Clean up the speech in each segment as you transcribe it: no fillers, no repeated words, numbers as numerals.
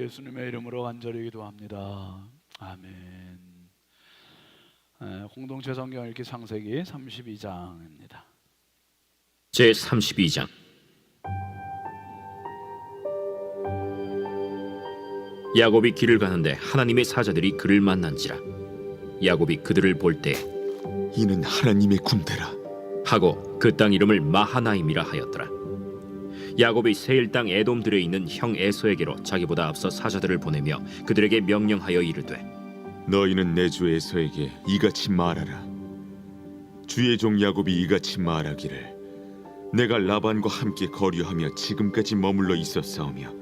예수님의 이름으로 간절히 기도합니다. 아멘. 공동체 성경 읽기 창세기 32장입니다. 제 32장. 야곱이 길을 가는데 하나님의 사자들이 그를 만난지라. 야곱이 그들을 볼 때 이는 하나님의 군대라 하고 그 땅 이름을 마하나임이라 하였더라. 야곱이 세일 땅 에돔들에 있는 형 에서에게로 자기보다 앞서 사자들을 보내며 그들에게 명령하여 이르되, 너희는 내 주 에서에게 이같이 말하라. 주의 종 야곱이 이같이 말하기를, 내가 라반과 함께 거류하며 지금까지 머물러 있었사오며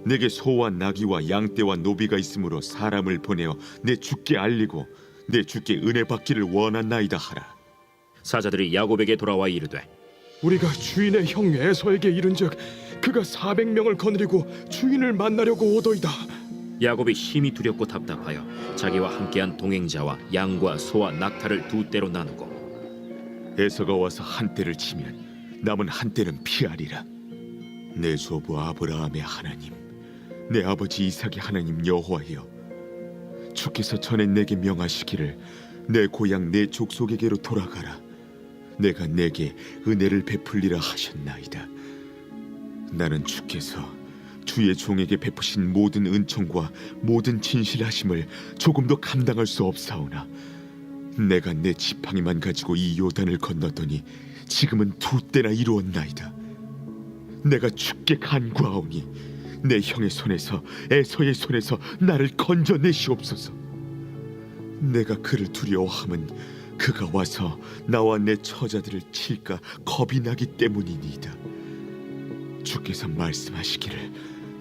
내게 소와 나귀와 양떼와 노비가 있으므로 사람을 보내어 내 주께 알리고 내 주께 은혜 받기를 원하나이다 하라. 사자들이 야곱에게 돌아와 이르되, 우리가 주인의 형 에서에게 이른즉 그가 400명을 거느리고 주인을 만나려고 오더이다. 야곱이 심히 두렵고 답답하여 자기와 함께한 동행자와 양과 소와 낙타를 두 떼로 나누고, 에서가 와서 한 떼를 치면 남은 한 떼는 피하리라. 내 조부 아브라함의 하나님, 내 아버지 이삭의 하나님 여호와여, 주께서 전에 내게 명하시기를 내 고향 내 족속에게로 돌아가라. 내가 내게 은혜를 베풀리라 하셨나이다. 나는 주께서 주의 종에게 베푸신 모든 은총과 모든 진실하심을 조금도 감당할 수 없사오나, 내가 내 지팡이만 가지고 이 요단을 건넜더니 지금은 두 때나 이루었나이다. 내가 주께 간구하오니 내 형의 손에서 에서의 손에서 나를 건져내시옵소서. 내가 그를 두려워함은 그가 와서 나와 내 처자들을 칠까 겁이 나기 때문이니이다. 주께서 말씀하시기를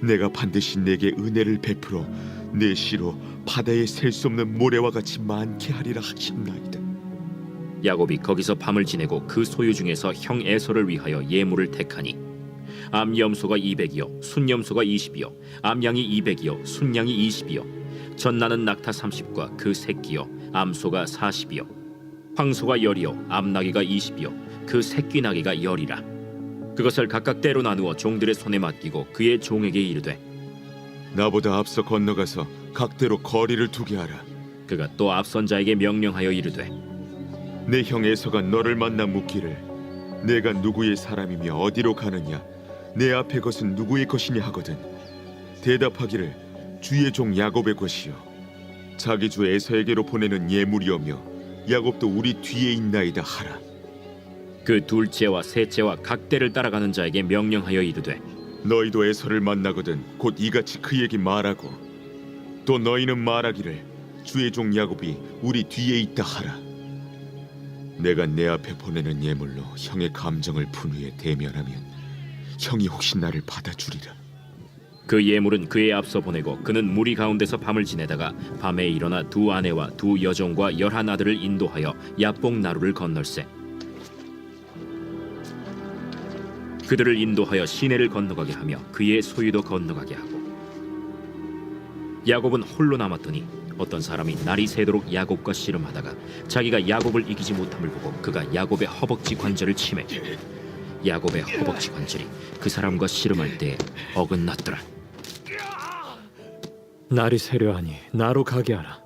내가 반드시 내게 은혜를 베풀어 내 시로 바다에 셀 수 없는 모래와 같이 많게 하리라 하셨나이다. 야곱이 거기서 밤을 지내고 그 소유 중에서 형 에서를 위하여 예물을 택하니, 암염소가 200이요 순염소가 20이요 암양이 200이요 순양이 20이요 젖나는 낙타 30과 그 새끼요 암소가 40이요 황소가 10이요 암나귀가 20이요 그 새끼 나귀가 10이라. 그것을 각각 때로 나누어 종들의 손에 맡기고 그의 종에게 이르되, 나보다 앞서 건너가서 각대로 거리를 두게 하라. 그가 또 앞선 자에게 명령하여 이르되, 내 형 에서가 너를 만나 묻기를 내가 누구의 사람이며 어디로 가느냐, 내 앞에 것은 누구의 것이냐 하거든 대답하기를 주의 종 야곱의 것이요 자기 주 에서에게로 보내는 예물이오며 야곱도 우리 뒤에 있나이다 하라. 그 둘째와 셋째와 각 때를 따라가는 자에게 명령하여 이르되, 너희도 에서를 만나거든 곧 이같이 그에게 말하고, 또 너희는 말하기를 주의 종 야곱이 우리 뒤에 있다 하라. 내가 내 앞에 보내는 예물로 형의 감정을 푼 후에 대면하면 형이 혹시 나를 받아주리라. 그 예물은 그의 앞서 보내고 그는 무리 가운데서 밤을 지내다가 밤에 일어나 두 아내와 두 여종과 11 아들을 인도하여 야복 나루를 건널세. 그들을 인도하여 시내를 건너가게 하며 그의 소유도 건너가게 하고, 야곱은 홀로 남았더니 어떤 사람이 날이 새도록 야곱과 씨름하다가 자기가 야곱을 이기지 못함을 보고 그가 야곱의 허벅지 관절을 치매 야곱의 허벅지 관절이 그 사람과 씨름할 때에 어긋났더라. 날이 새려하니 나로 가게 하라.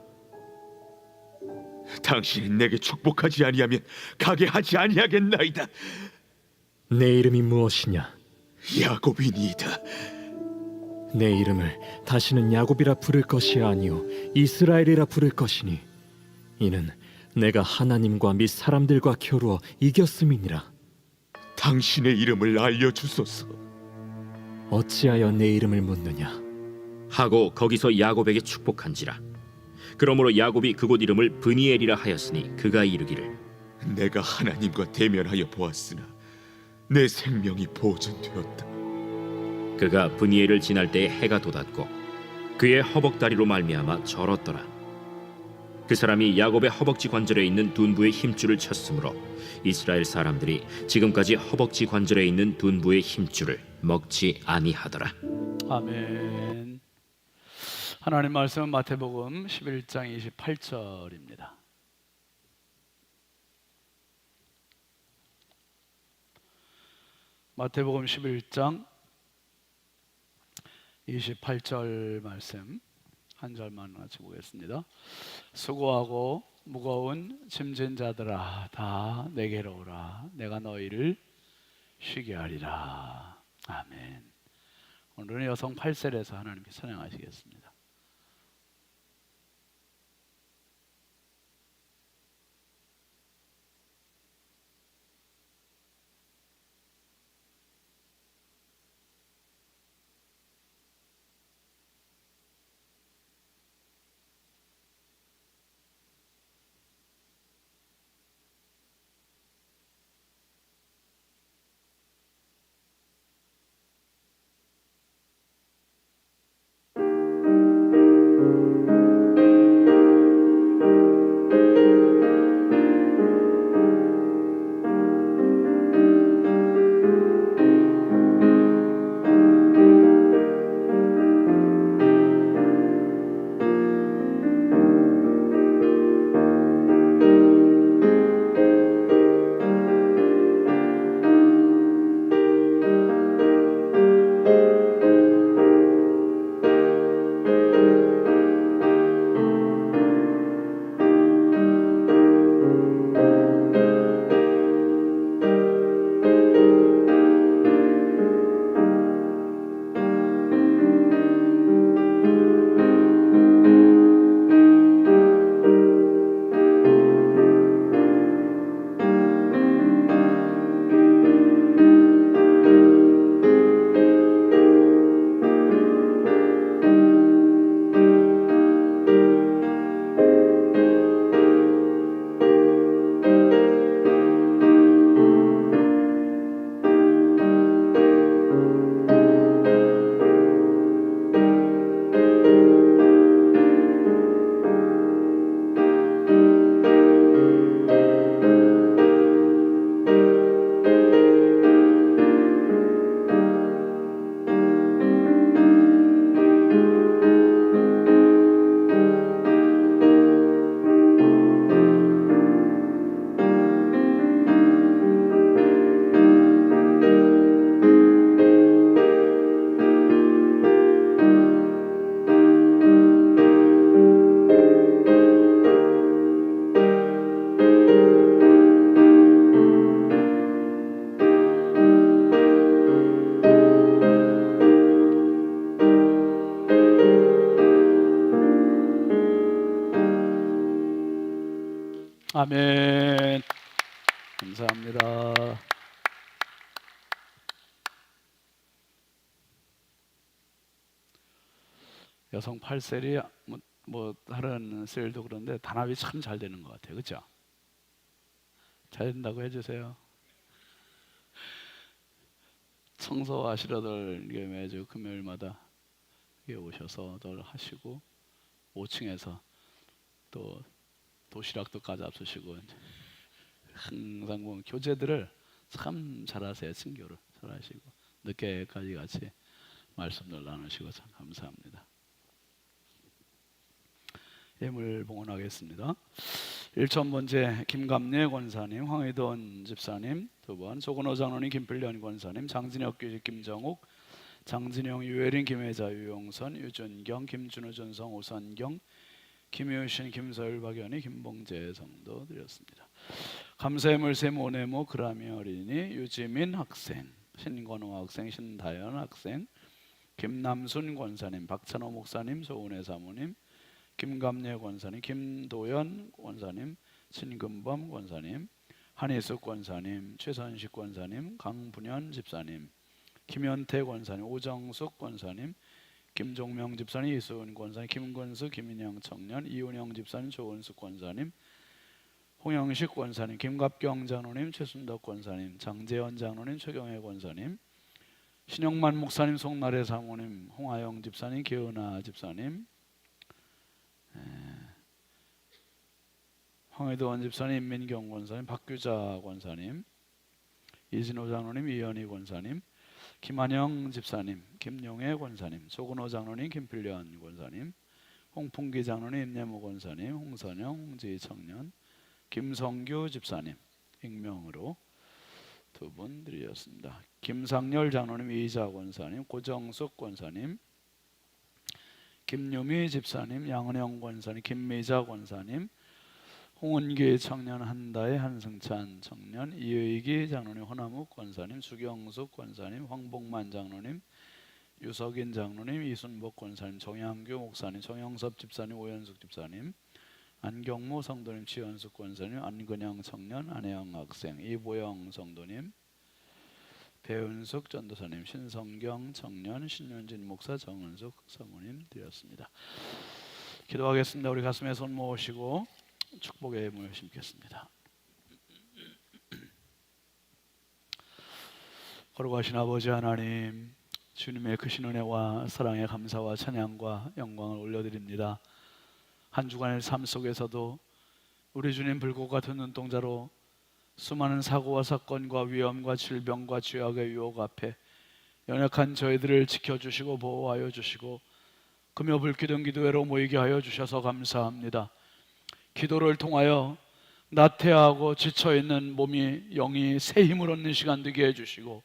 당신이 내게 축복하지 아니하면 가게 하지 아니하겠나이다. 내 이름이 무엇이냐? 야곱이니이다. 내 이름을 다시는 야곱이라 부를 것이 아니요 이스라엘이라 부를 것이니, 이는 내가 하나님과 및 사람들과 겨루어 이겼음이니라. 당신의 이름을 알려주소서. 어찌하여 내 이름을 묻느냐? 하고 거기서 야곱에게 축복한지라. 그러므로 야곱이 그곳 이름을 브니엘이라 하였으니 그가 이르기를, 내가 하나님과 대면하여 보았으나 내 생명이 보존되었다. 그가 브니엘을 지날 때에 해가 돋았고 그의 허벅다리로 말미암아 절었더라. 그 사람이 야곱의 허벅지 관절에 있는 둔부의 힘줄을 쳤으므로 이스라엘 사람들이 지금까지 허벅지 관절에 있는 둔부의 힘줄을 먹지 아니하더라. 아멘. 하나님 말씀은 마태복음 11장 28절입니다. 마태복음 11장 28절 말씀 한 절만 같이 보겠습니다. 수고하고 무거운 짐진 자들아 다 내게로 오라. 내가 너희를 쉬게 하리라. 아멘. 오늘은 여성 8셀에서 하나님께 찬양하시겠습니다. 아멘. 감사합니다. 여성 8셀이 뭐 다른 셀도 그런데 단합이 참 잘 되는 것 같아요. 그렇죠? 잘 된다고 해주세요. 청소하시러들 매주 금요일마다 오셔서 하시고 5층에서 또 도시락도 가져주시고 항상 보면 교제들을 참 잘하세요. 친교를 잘하시고 늦게까지 같이 말씀을 나누시고 참 감사합니다. 예물 봉헌하겠습니다. 1,000번째 김감래 권사님, 황희돈 집사님, 2번 조근호 장로님, 김필련 권사님, 장진혁 교직, 김정욱, 장진영, 유혜린, 김혜자, 유용선, 유준경, 김준우, 전성, 오선경, 김효신, 김서율, 박연희, 김봉재 성도 드렸습니다. 감사의 물세 모네모 그라미 어린이, 유지민 학생, 신건호 학생, 신다연 학생, 김남순 권사님, 박찬호 목사님, 소은혜 사모님, 김감래 권사님, 김도연 권사님, 신금범 권사님, 한희숙 권사님, 최선식 권사님, 강분현 집사님, 김현태 권사님, 오정숙 권사님, 김종명 집사님, 이수은 권사님, 김건수, 김인영 청년, 이훈영 집사님, 조은숙 권사님, 홍영식 권사님, 김갑경 장로님, 최순덕 권사님, 장재현 장로님, 최경혜 권사님, 신영만 목사님, 송나래 사모님, 홍하영 집사님, 기은아 집사님, 황혜도원 집사님, 임민경 권사님, 박규자 권사님, 이진호 장로님, 이현희 권사님, 김한영 집사님, 김용혜 권사님, 조근호 장로님, 김필련 권사님, 홍풍기 장로님, 임예모 권사님, 홍선영, 홍지희 청년, 김성규 집사님, 익명으로 2분 드리셨습니다. 김상열 장로님, 이자 권사님, 고정숙 권사님, 김유미 집사님, 양은영 권사님, 김미자 권사님, 홍은기 청년 한다의 한승찬 청년, 이의기 장로님, 허나묵 권사님, 수경숙 권사님, 황복만 장로님, 유석인 장로님, 이순복 권사님, 정양규 목사님, 정영섭 집사님, 오현숙 집사님, 안경무 성도님, 지현숙 권사님, 안근영 청년, 안혜영 학생, 이보영 성도님, 배은숙 전도사님, 신성경 청년, 신윤진 목사, 정은숙 사모님 드렸습니다. 기도하겠습니다. 우리 가슴에 손 모으시고 축복의 문을 심겠습니다. 거룩하신 아버지 하나님, 주님의 크신 은혜와 사랑에 감사와 찬양과 영광을 올려드립니다. 한 주간의 삶 속에서도 우리 주님 불꽃 같은 눈동자로 수많은 사고와 사건과 위험과 질병과 죄악의 유혹 앞에 연약한 저희들을 지켜주시고 보호하여 주시고 금요 불기둥 기도회로 모이게 하여 주셔서 감사합니다. 기도를 통하여 나태하고 지쳐있는 몸이 영이 새 힘을 얻는 시간 되게 해주시고,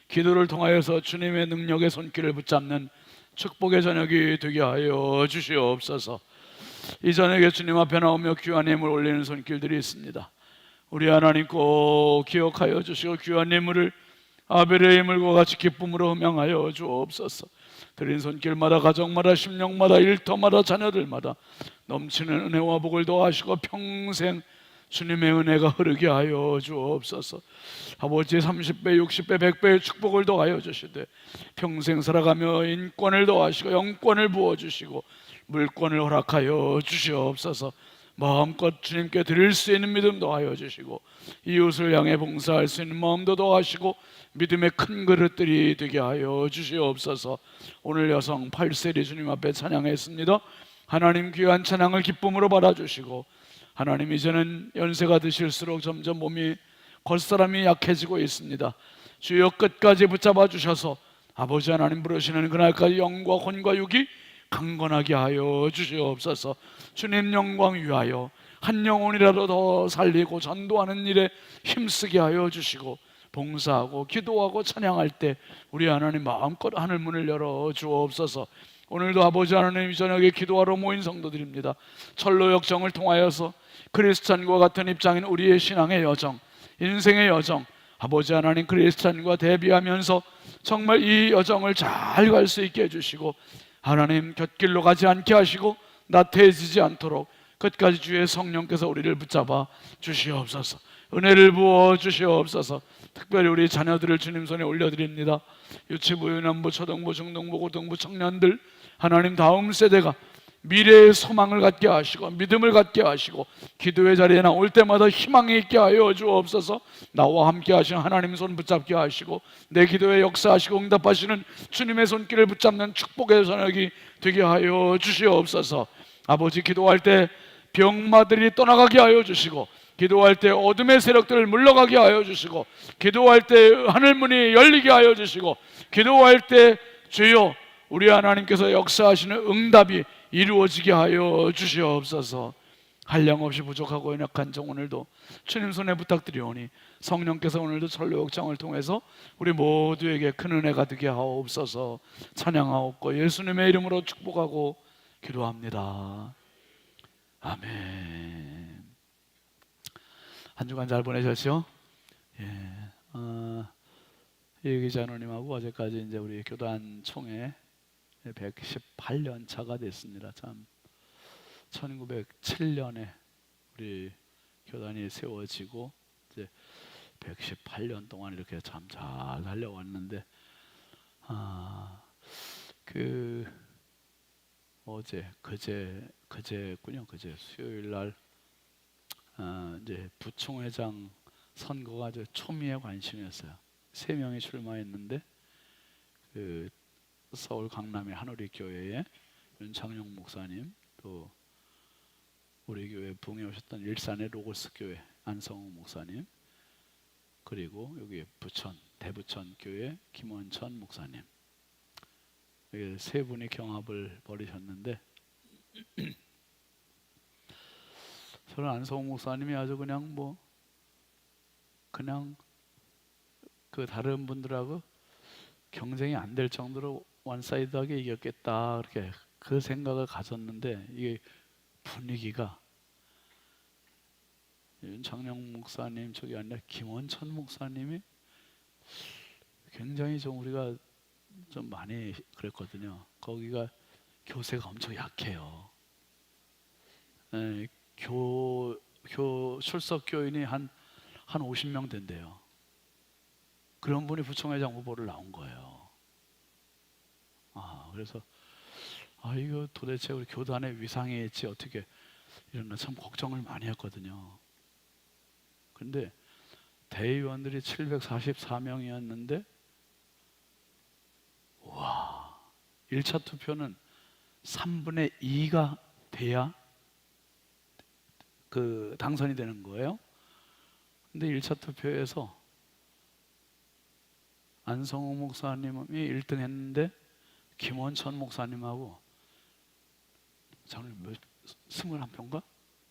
기도를 통하여서 주님의 능력의 손길을 붙잡는 축복의 저녁이 되게 하여 주시옵소서. 이 저녁에 주님 앞에 나오며 귀한 예물 올리는 손길들이 있습니다. 우리 하나님 꼭 기억하여 주시고 귀한 예물을 아벨의 예물과 같이 기쁨으로 흠양하여 주옵소서. 드린 손길마다, 가정마다, 심령마다, 일터마다, 자녀들마다 넘치는 은혜와 복을 더하시고 평생 주님의 은혜가 흐르게 하여 주옵소서. 아버지 30배, 60배, 100배의 축복을 더하여 주시되 평생 살아가며 인권을 더하시고 영권을 부어주시고 물권을 허락하여 주시옵소서. 마음껏 주님께 드릴 수 있는 믿음 더하여 주시고 이웃을 향해 봉사할 수 있는 마음도 더하시고 믿음의 큰 그릇들이 되게 하여 주시옵소서. 오늘 여성 8세리 주님 앞에 찬양했습니다. 하나님 귀한 찬양을 기쁨으로 받아주시고, 하나님 이제는 연세가 드실수록 점점 몸이 겉사람이 약해지고 있습니다. 주여 끝까지 붙잡아 주셔서 아버지 하나님 부르시는 그날까지 영과 혼과 육이 강건하게 하여 주시옵소서. 주님 영광 위하여 한 영혼이라도 더 살리고 전도하는 일에 힘쓰게 하여 주시고, 봉사하고 기도하고 찬양할 때 우리 하나님 마음껏 하늘 문을 열어 주옵소서. 오늘도 아버지 하나님 이 저녁에 기도하러 모인 성도들입니다. 철로 역정을 통하여서 크리스찬과 같은 입장인 우리의 신앙의 여정, 인생의 여정, 아버지 하나님 크리스찬과 대비하면서 정말 이 여정을 잘 갈 수 있게 해주시고, 하나님 곁길로 가지 않게 하시고 나태해지지 않도록 끝까지 주의 성령께서 우리를 붙잡아 주시옵소서. 은혜를 부어 주시옵소서. 특별히 우리 자녀들을 주님 손에 올려드립니다. 유치부, 유년부, 초등부, 중등부, 고등부 청년들, 하나님 다음 세대가 미래의 소망을 갖게 하시고 믿음을 갖게 하시고 기도의 자리에 나올 때마다 희망이 있게 하여 주옵소서. 나와 함께 하시는 하나님 손 붙잡게 하시고 내 기도에 역사하시고 응답하시는 주님의 손길을 붙잡는 축복의 저녁이 되게 하여 주시옵소서. 아버지, 기도할 때 병마들이 떠나가게 하여 주시고, 기도할 때 어둠의 세력들을 물러가게 하여 주시고, 기도할 때 하늘문이 열리게 하여 주시고, 기도할 때 주여 우리 하나님께서 역사하시는 응답이 이루어지게 하여 주시옵소서. 한량없이 부족하고 연약한 종 오늘도 주님 손에 부탁드리오니 성령께서 오늘도 철로역정을 통해서 우리 모두에게 큰 은혜가 되게 하옵소서. 찬양하옵고 예수님의 이름으로 축복하고 기도합니다. 아멘. 한 주간 잘 보내셨죠? 이 기자노님하고 어제까지 이제 우리 교단 총회 118년 차가 됐습니다. 참 1907년에 우리 교단이 세워지고 이제 118년 동안 이렇게 참 잘 달려왔는데, 그제군요. 그제 수요일 날 이제 부총회장 선거가 아주 초미의 관심이었어요. 3명이 출마했는데 서울 강남의 한우리 교회에 윤창용 목사님, 또 우리 교회 부흥에 오셨던 일산의 로고스 교회 안성우 목사님, 그리고 여기 부천 대부천 교회 김원천 목사님, 이게 3분이 경합을 벌이셨는데 저는 안성우 목사님이 아주 그냥 그 다른 분들하고 경쟁이 안 될 정도로 원사이드하게 이겼겠다 그렇게 그 생각을 가졌는데 이게 분위기가 윤창룡 목사님 저기 아니라 김원천 목사님이 굉장히 좀 우리가 좀 많이 그랬거든요. 거기가 교세가 엄청 약해요. 예, 출석 교인이 한 50명 된대요. 그런 분이 부총회장 후보를 나온 거예요. 그래서 이거 도대체 우리 교단의 위상이지 어떻게 이런 참 걱정을 많이 했거든요. 근데 대의원들이 744명이었는데 와, 1차 투표는 3분의 2가 돼야 그 당선이 되는 거예요. 근데 1차 투표에서 안성호 목사님이 1등 했는데 김원천 목사님하고 장로님 21표인가?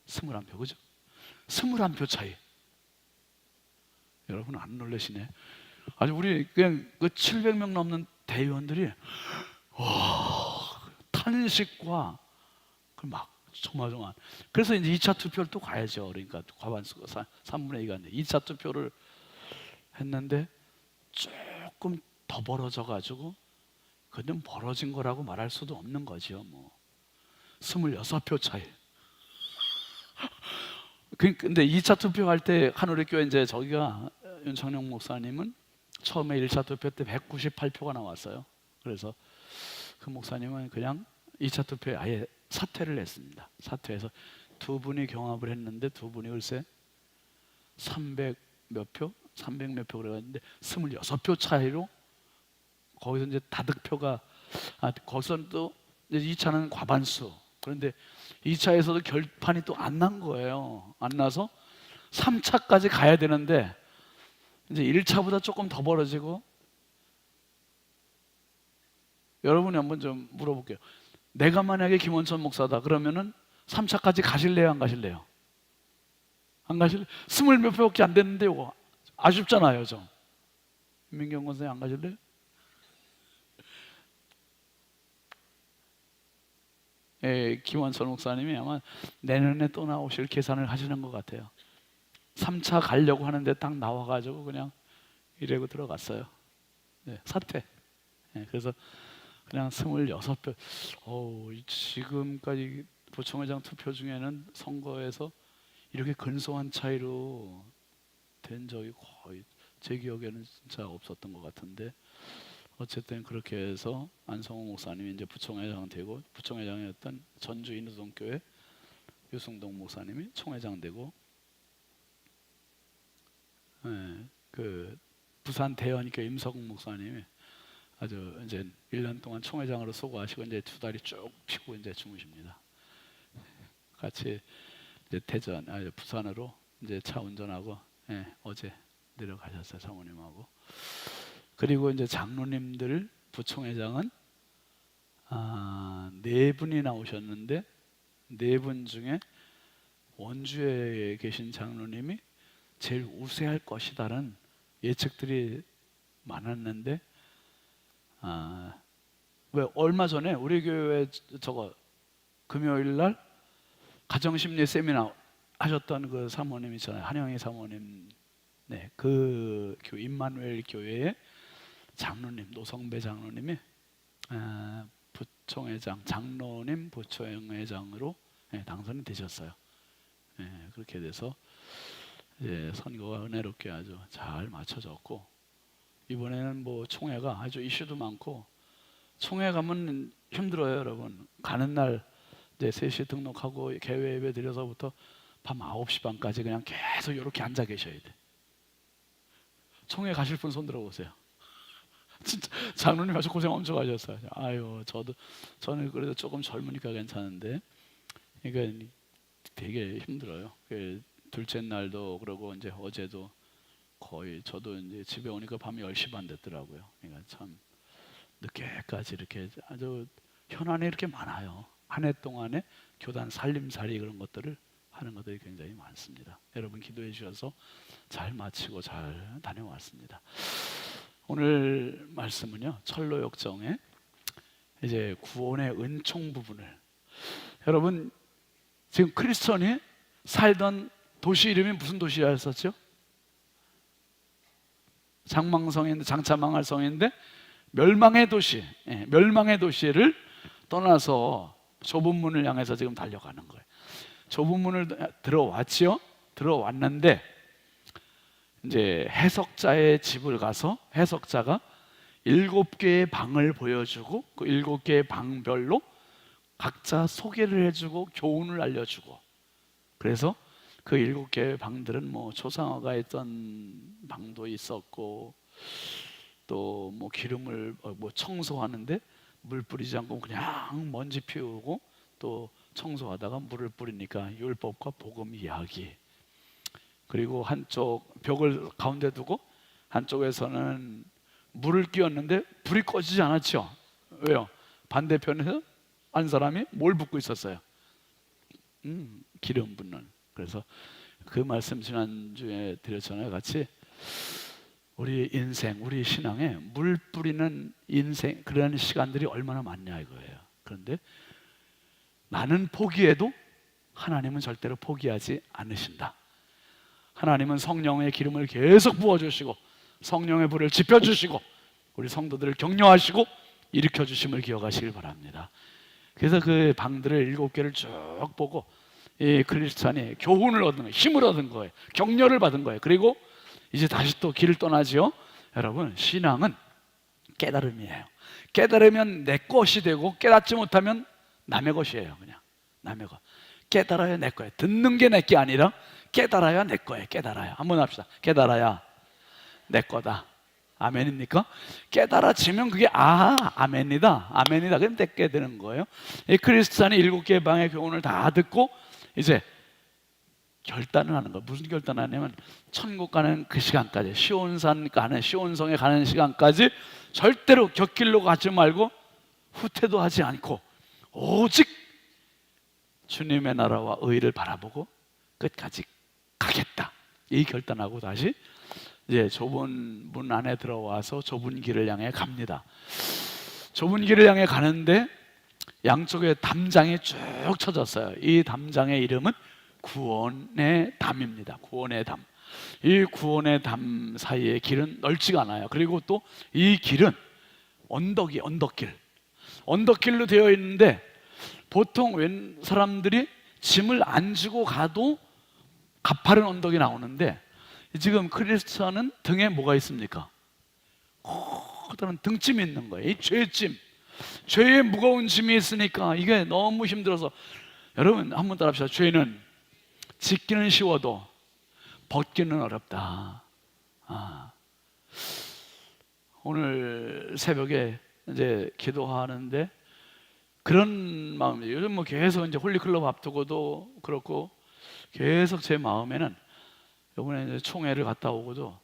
21표 그죠? 21표 차이. 여러분 안 놀라시네. 아주 우리 그냥 그 700명 넘는 대의원들이 탄식과 막 조마조마. 그래서 이제 2차 투표를 또 가야죠. 그러니까 과반수가 3분의 2가 안 2차 투표를 했는데 조금 더 벌어져 가지고 그건 벌어진 거라고 말할 수도 없는 거죠. 뭐 26표 차이. 근데 2차 투표할 때 한우리교회 이제 저기가 윤창룡 목사님은 처음에 1차 투표 때 198표가 나왔어요. 그래서 그 목사님은 그냥 2차 투표에 아예 사퇴를 했습니다. 사퇴해서 두 분이 경합을 했는데 두 분이 글쎄 300 몇 표? 300 몇 표 그래갔는데 26표 차이로 거기서 이제 다득표가 거기서는 또 이제 2차는 과반수. 그런데 2차에서도 결판이 또 안 난 거예요. 안 나서 3차까지 가야 되는데 이제 1차보다 조금 더 벌어지고. 여러분이 한번 좀 물어볼게요. 내가 만약에 김원천 목사다 그러면은 3차까지 가실래요, 안 가실래요? 안 가실래요? 20몇 표밖에 안 됐는데 이거 아쉽잖아요, 좀. 민경 권사님 안 가실래요? 김원천 목사님이 아마 내년에 또 나오실 계산을 하시는 것 같아요. 3차 가려고 하는데 딱 나와가지고 그냥 이러고 들어갔어요. 사퇴. 그래서 그냥 26표. 지금까지 부총회장 투표 중에는 선거에서 이렇게 근소한 차이로 된 적이 거의 제 기억에는 진짜 없었던 것 같은데, 어쨌든 그렇게 해서 안성호 목사님이 이제 부총회장 되고, 부총회장이었던 전주 인후동교회 유승동 목사님이 총회장 되고, 그 부산 대연교회 임석웅 목사님이 아주 이제 1년 동안 총회장으로 수고하시고 이제 두 다리 쭉 펴고 이제 주무십니다. 같이 이제 부산으로 이제 차 운전하고 어제 내려가셨어요, 사모님하고. 그리고 이제 장로님들 부총회장은 4분이 나오셨는데 4분 중에 원주에 계신 장로님이 제일 우세할 것이다라는 예측들이 많았는데, 왜 얼마 전에 우리 교회 금요일 날 가정심리 세미나 하셨던 그 사모님 있잖아요, 한영희 사모님. 그 임마누엘 교회의 장로님, 노성배 장로님이 부총회장, 장로님 부총회장으로 당선이 되셨어요. 그렇게 돼서 선거가 은혜롭게 아주 잘 맞춰졌고, 이번에는 뭐 총회가 아주 이슈도 많고, 총회 가면 힘들어요, 여러분. 가는 날 이제 3시 등록하고 개회 예배 드려서부터 밤 9시 반까지 그냥 계속 이렇게 앉아 계셔야 돼. 총회 가실 분 손 들어보세요. 진짜 장로님 아주 고생 엄청 하셨어요. 저는 그래도 조금 젊으니까 괜찮은데, 그러니까 되게 힘들어요. 둘째 날도 그러고 이제 어제도 거의 저도 이제 집에 오니까 밤이 10시 반 됐더라고요. 그러니까 참 늦게까지 이렇게 아주 현안이 이렇게 많아요. 한 해 동안에 교단 살림살이 그런 것들을 하는 것들이 굉장히 많습니다. 여러분 기도해 주셔서 잘 마치고 잘 다녀왔습니다. 오늘 말씀은요, 철로역정의 이제 구원의 은총 부분을, 여러분 지금 크리스천이 살던 도시 이름이 무슨 도시였었죠? 장망성인데, 장차 망할 성인데 멸망의 도시, 멸망의 도시를 떠나서 좁은 문을 향해서 지금 달려가는 거예요. 좁은 문을 들어왔지요. 들어왔는데 이제 해석자의 집을 가서 해석자가 7개의 방을 보여주고 그 7개의 방별로 각자 소개를 해주고 교훈을 알려주고, 그래서 그 7개의 방들은 뭐 초상화가 있던 방도 있었고, 또 뭐 기름을 뭐 청소하는데 물 뿌리지 않고 그냥 먼지 피우고 또 청소하다가 물을 뿌리니까 율법과 복음 이야기, 그리고 한쪽 벽을 가운데 두고 한쪽에서는 물을 끼웠는데 불이 꺼지지 않았죠. 왜요? 반대편에서 한 사람이 뭘 붓고 있었어요? 기름 붓는. 그래서 그 말씀 지난주에 드렸잖아요. 같이 우리 인생, 우리 신앙에 물 뿌리는 인생, 그런 시간들이 얼마나 많냐 이거예요. 그런데 나는 포기해도 하나님은 절대로 포기하지 않으신다. 하나님은 성령의 기름을 계속 부어주시고 성령의 불을 지펴주시고 우리 성도들을 격려하시고 일으켜주심을 기억하시길 바랍니다. 그래서 그 방들을 7개를 쭉 보고 이 크리스찬이 교훈을 얻은 거예요. 힘을 얻은 거예요. 격려를 받은 거예요. 그리고 이제 다시 또 길을 떠나지요. 여러분, 신앙은 깨달음이에요. 깨달으면 내 것이 되고 깨닫지 못하면 남의 것이에요. 그냥 남의 것. 깨달아야 내 거예요. 듣는 게 내 게 아니라 깨달아야 내 거예요. 깨달아야. 한번 합시다. 깨달아야 내 거다. 아멘입니까? 깨달아지면 그게 아멘이다. 아멘이다. 그럼 떼게 되는 거예요. 이 크리스찬이 7개의 방의 교훈을 다 듣고 이제 결단을 하는 거예요. 무슨 결단을 하냐면 천국 가는 그 시간까지, 시온산 가는, 시온성에 가는 시간까지 절대로 곁길로 가지 말고 후퇴도 하지 않고 오직 주님의 나라와 의를 바라보고 끝까지 가겠다. 이 결단하고 다시 이제 좁은 문 안에 들어와서 좁은 길을 향해 갑니다. 좁은 길을 향해 가는데 양쪽에 담장이 쭉 쳐졌어요. 이 담장의 이름은 구원의 담입니다. 구원의 담. 이 구원의 담 사이의 길은 넓지가 않아요. 그리고 또 이 길은 언덕이 언덕길. 언덕길로 되어 있는데 보통 웬 사람들이 짐을 안 지고 가도 가파른 언덕이 나오는데 지금 크리스천은 등에 뭐가 있습니까? 커다란 등짐이 있는 거예요. 이 죄짐, 죄의 무거운 짐이 있으니까 이게 너무 힘들어서, 여러분 한번 따라합시다. 죄는 짓기는 쉬워도 벗기는 어렵다. 오늘 새벽에 이제 기도하는데 그런 마음이에요. 요즘 뭐 계속 이제 홀리클럽 앞두고도 그렇고 계속 제 마음에는 이번에 이제 총회를 갔다 오고도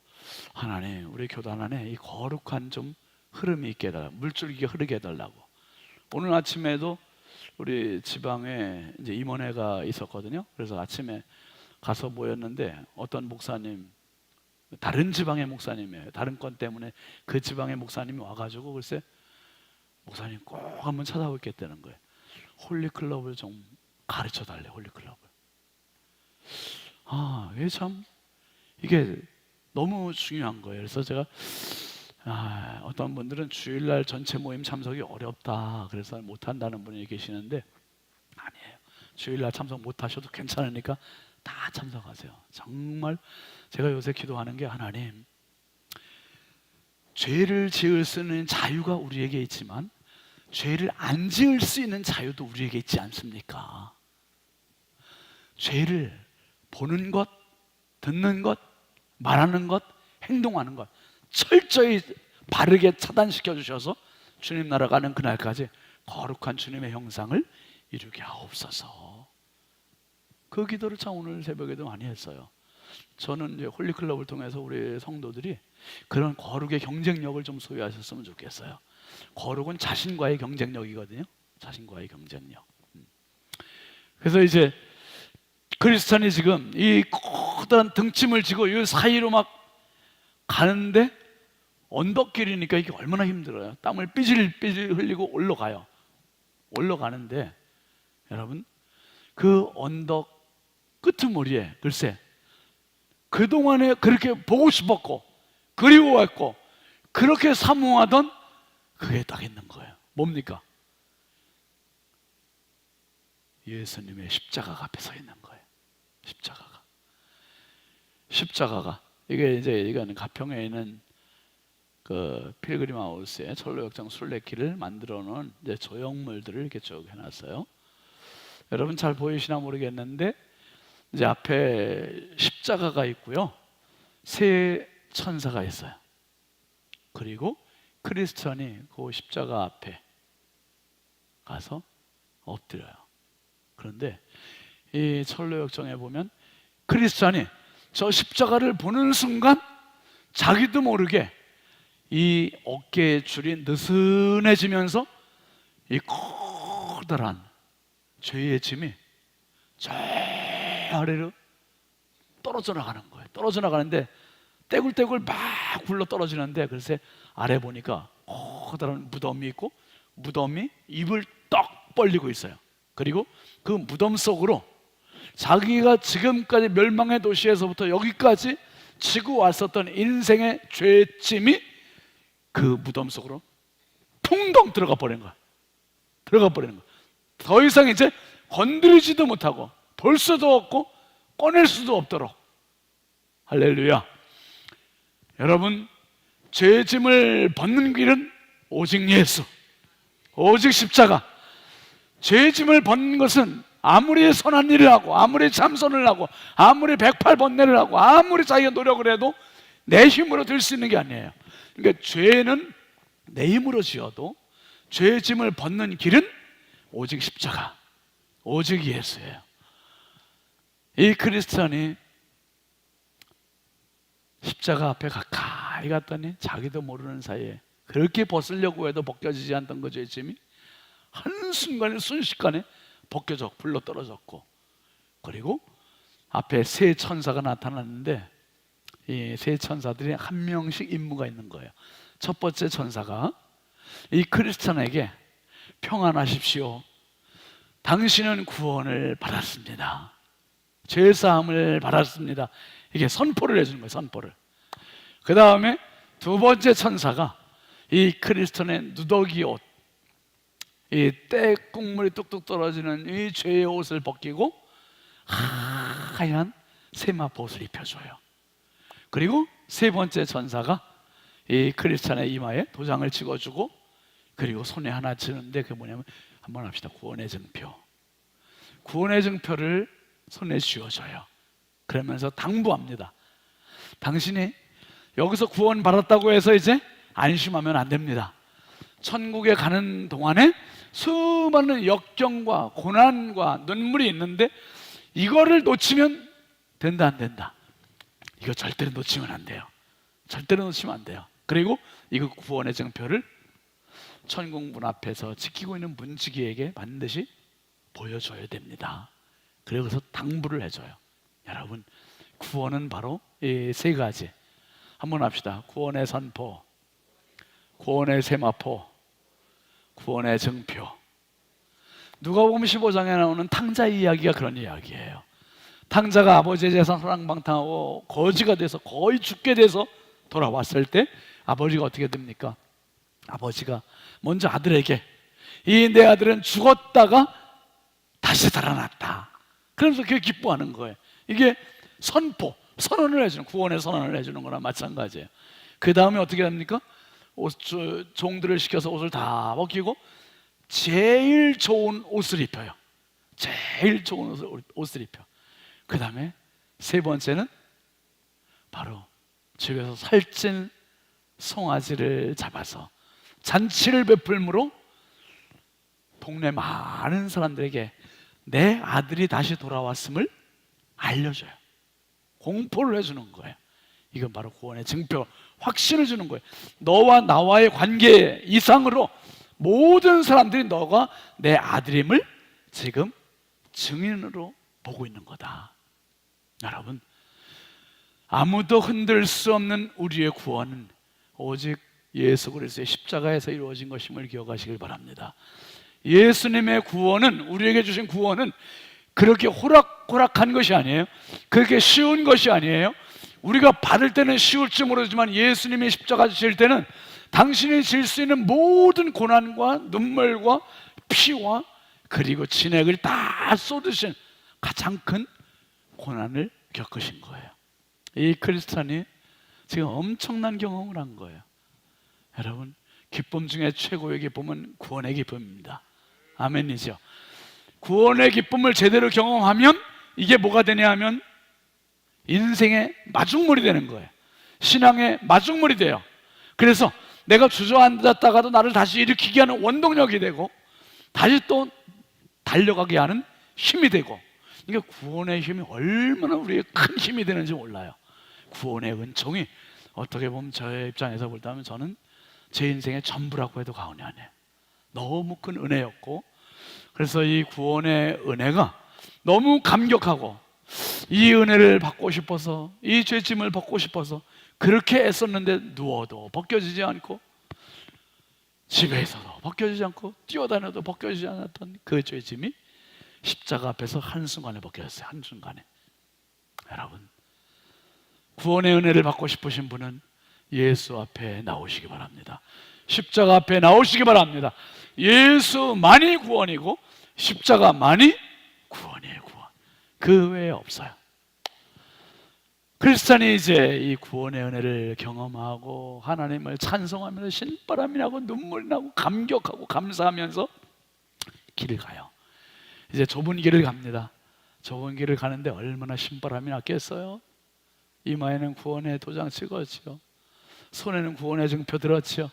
하나님, 우리 교단 안에 이 거룩한 좀 흐름이 있게 해달라, 물줄기가 흐르게 해달라고. 오늘 아침에도 우리 지방에 이제 임원회가 있었거든요. 그래서 아침에 가서 모였는데 어떤 목사님, 다른 지방의 목사님이에요. 다른 건 때문에 그 지방의 목사님이 와가지고 글쎄 목사님 꼭 한번 찾아뵙겠다는 거예요. 홀리클럽을 좀 가르쳐 달래. 홀리클럽을. 이게 참 이게 너무 중요한 거예요. 그래서 제가 어떤 분들은 주일날 전체 모임 참석이 어렵다, 그래서 못한다는 분이 계시는데 아니에요. 주일날 참석 못하셔도 괜찮으니까 다 참석하세요. 정말 제가 요새 기도하는 게, 하나님, 죄를 지을 수 있는 자유가 우리에게 있지만 죄를 안 지을 수 있는 자유도 우리에게 있지 않습니까? 죄를 보는 것, 듣는 것, 말하는 것, 행동하는 것 철저히 바르게 차단시켜 주셔서 주님 나라 가는 그날까지 거룩한 주님의 형상을 이루게 하옵소서. 그 기도를 참 오늘 새벽에도 많이 했어요. 저는 이제 홀리클럽을 통해서 우리 성도들이 그런 거룩의 경쟁력을 좀 소유하셨으면 좋겠어요. 거룩은 자신과의 경쟁력이거든요. 자신과의 경쟁력. 그래서 이제 크리스찬이 지금 이 커다란 등짐을 지고 이 사이로 막 가는데 언덕길이니까 이게 얼마나 힘들어요. 땀을 삐질삐질 흘리고 올라가요. 올라가는데 여러분, 그 언덕 끄트머리에 글쎄 그동안에 그렇게 보고 싶었고 그리워했고 그렇게 사모하던 그게 딱 있는 거예요. 뭡니까? 예수님의 십자가가 앞에 서 있는 거예요. 십자가가 이게 이제 이거는 가평에 있는 그 필그림 하우스에 철로역정 순례길을 만들어 놓은 이제 조형물들을 이렇게 쭉 해놨어요. 여러분 잘 보이시나 모르겠는데 이제 앞에 십자가가 있고요, 세 천사가 있어요. 그리고 크리스천이 그 십자가 앞에 가서 엎드려요. 그런데 이 철로역정에 보면 크리스천이 저 십자가를 보는 순간 자기도 모르게 이 어깨의 줄이 느슨해지면서 이 커다란 죄의 짐이 저 아래로 떨어져 나가는 거예요. 떨어져 나가는데 떼굴떼굴 막 굴러 떨어지는데 글쎄 아래 보니까 커다란 무덤이 있고 무덤이 입을 떡 벌리고 있어요. 그리고 그 무덤 속으로 자기가 지금까지 멸망의 도시에서부터 여기까지 지고 왔었던 인생의 죄짐이 그 무덤 속으로 퉁덩 들어가 버린 거야. 들어가 버리는 거야. 더 이상 이제 건드리지도 못하고 볼 수도 없고 꺼낼 수도 없도록. 할렐루야. 여러분, 죄짐을 벗는 길은 오직 예수, 오직 십자가. 죄짐을 벗는 것은 아무리 선한 일을 하고 아무리 참선을 하고 아무리 108번뇌를 하고 아무리 자기가 노력을 해도 내 힘으로 될 수 있는 게 아니에요. 그러니까 죄는 내 힘으로 지어도 죄짐을 벗는 길은 오직 십자가, 오직 예수예요. 이 크리스천이 십자가 앞에 가까이 갔더니 자기도 모르는 사이에 그렇게 벗으려고 해도 벗겨지지 않던 그 죄짐이 한순간에 순식간에 벗겨져 불러 떨어졌고, 그리고 앞에 세 천사가 나타났는데 이 세 천사들이 한 명씩 임무가 있는 거예요. 첫 번째 천사가 이 크리스천에게 평안하십시오, 당신은 구원을 받았습니다, 죄사함을 받았습니다, 이게 선포를 해주는 거예요. 선포를. 그 다음에 두 번째 천사가 이 크리스천의 누더기 옷, 이 때국물이 뚝뚝 떨어지는 이 죄의 옷을 벗기고 하얀 세마포 옷을 입혀줘요. 그리고 세 번째 천사가 이 크리스찬의 이마에 도장을 찍어주고, 그리고 손에 하나 쥐는데 그게 뭐냐면, 한번 합시다. 구원의 증표. 구원의 증표를 손에 쥐어줘요. 그러면서 당부합니다. 당신이 여기서 구원 받았다고 해서 이제 안심하면 안 됩니다. 천국에 가는 동안에 수많은 역경과 고난과 눈물이 있는데 이거를 놓치면 된다, 안 된다? 이거 절대로 놓치면 안 돼요. 절대로 놓치면 안 돼요. 그리고 이거 구원의 증표를 천국 문 앞에서 지키고 있는 문지기에게 반드시 보여줘야 됩니다. 그래서 당부를 해줘요. 여러분, 구원은 바로 이 세 가지. 한번 합시다. 구원의 선포, 구원의 세마포, 구원의 증표. 누가복음 15장에 나오는 탕자 이야기가 그런 이야기예요. 탕자가 아버지의 재산 사랑방탕하고 거지가 돼서 거의 죽게 돼서 돌아왔을 때 아버지가 어떻게 됩니까? 아버지가 먼저 아들에게, 이 내 아들은 죽었다가 다시 살아났다, 그러면서 그게 기뻐하는 거예요. 이게 선포, 선언을 해주는, 구원의 선언을 해주는 거나 마찬가지예요. 그 다음에 어떻게 합니까? 종들을 시켜서 옷을 다 벗기고 제일 좋은 옷을 입혀요. 제일 좋은 옷을 입혀. 그 다음에 세 번째는 바로 집에서 살찐 송아지를 잡아서 잔치를 베풀므로 동네 많은 사람들에게 내 아들이 다시 돌아왔음을 알려줘요. 공포를 해주는 거예요. 이건 바로 구원의 증표, 확신을 주는 거예요. 너와 나와의 관계 이상으로 모든 사람들이 너가 내 아들임을 지금 증인으로 보고 있는 거다. 여러분, 아무도 흔들 수 없는 우리의 구원은 오직 예수 그리스도의 십자가에서 이루어진 것임을 기억하시길 바랍니다. 예수님의 구원은, 우리에게 주신 구원은 그렇게 호락호락한 것이 아니에요. 그렇게 쉬운 것이 아니에요. 우리가 받을 때는 쉬울지 모르지만 예수님이 십자가 지실 때는 당신이 질 수 있는 모든 고난과 눈물과 피와 그리고 진액을 다 쏟으신 가장 큰 고난을 겪으신 거예요. 이 크리스찬이 지금 엄청난 경험을 한 거예요. 여러분, 기쁨 중에 최고의 기쁨은 구원의 기쁨입니다. 아멘이죠. 구원의 기쁨을 제대로 경험하면 이게 뭐가 되냐 하면 인생의 마중물이 되는 거예요. 신앙의 마중물이 돼요. 그래서 내가 주저앉았다가도 나를 다시 일으키게 하는 원동력이 되고 다시 또 달려가게 하는 힘이 되고, 그러니까 구원의 힘이 얼마나 우리의 큰 힘이 되는지 몰라요. 구원의 은총이 어떻게 보면 저의 입장에서 볼 때면 저는 제 인생의 전부라고 해도 과언이 아니에요. 너무 큰 은혜였고, 그래서 이 구원의 은혜가 너무 감격하고 이 은혜를 받고 싶어서, 이 죄짐을 벗고 싶어서 그렇게 애썼는데 누워도 벗겨지지 않고 집에 있어도 벗겨지지 않고 뛰어다녀도 벗겨지지 않았던 그 죄짐이 십자가 앞에서 한순간에 벗겨졌어요. 한순간에. 여러분, 구원의 은혜를 받고 싶으신 분은 예수 앞에 나오시기 바랍니다. 십자가 앞에 나오시기 바랍니다. 예수만이 구원이고 십자가만이 구원이에요. 구원. 그 외에 없어요. 크리스찬이 이제 이 구원의 은혜를 경험하고 하나님을 찬송하면서 신바람이 나고 눈물이 나고 감격하고 감사하면서 길을 가요. 이제 좁은 길을 갑니다. 좁은 길을 가는데 얼마나 신바람이 났겠어요. 이마에는 구원의 도장 찍었죠. 손에는 구원의 증표 들었죠.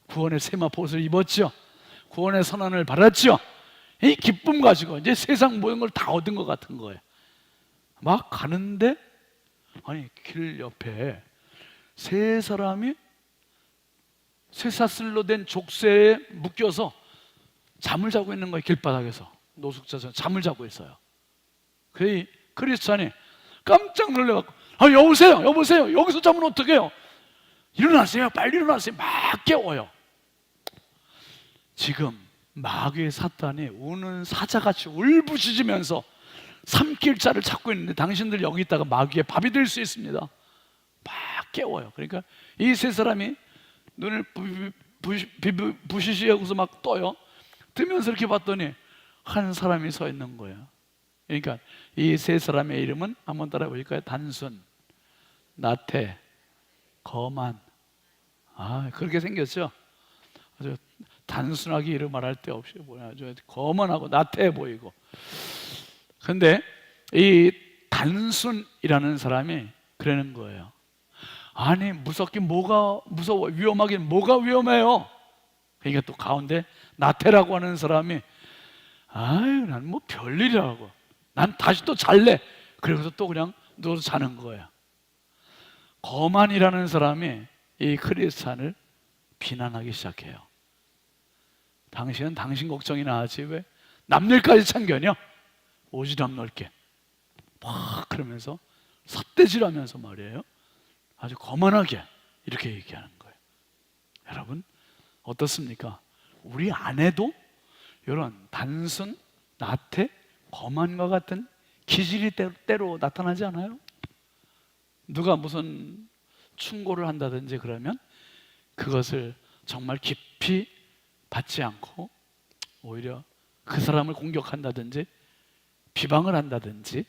구원의 세마포옷을 입었죠. 구원의 선언을 받았죠. 이 기쁨 가지고 이제 세상 모든 걸 다 얻은 것 같은 거예요. 막 가는데 아니 길 옆에 세 사람이 쇠사슬로 된 족쇄에 묶여서 잠을 자고 있는 거예요. 길바닥에서 노숙자처럼 잠을 자고 있어요. 그 크리스찬이 깜짝 놀래갖고 여보세요 여보세요 여기서 자면 어떡해요? 일어나세요 빨리 일어나세요. 막 깨워요. 지금 마귀의 사탄이 우는 사자같이 울부짖으면서 삼킬 자를 찾고 있는데 당신들 여기 있다가 마귀의 밥이 될 수 있습니다. 막 깨워요. 그러니까 이 세 사람이 눈을 부시시 하고서 막 떠요. 뜨면서 이렇게 봤더니 한 사람이 서 있는 거예요. 그러니까 이 세 사람의 이름은 한번 따라 보실까요? 단순, 나태, 거만. 그렇게 생겼죠. 아주 단순하게 이름 말할 데 없이 아주 거만하고 나태해 보이고. 근데 이 단순이라는 사람이 그러는 거예요. 아니 무섭긴 뭐가 무서워, 위험하긴 뭐가 위험해요. 그러니까 또 가운데 나태라고 하는 사람이 난 뭐 별일이라고, 난 다시 또 잘래. 그래서 또 그냥 누워서 자는 거예요. 거만이라는 사람이 이 크리스찬을 비난하기 시작해요. 당신은 당신 걱정이나 하지 왜 남일까지 참견이요? 오지랖 넓게 막 그러면서 삿대질하면서 말이에요. 아주 거만하게 이렇게 얘기하는 거예요. 여러분 어떻습니까? 우리 안에도 이런 단순, 나태, 거만과 같은 기질이 때로 나타나지 않아요? 누가 무슨 충고를 한다든지 그러면 그것을 정말 깊이 받지 않고 오히려 그 사람을 공격한다든지 비방을 한다든지,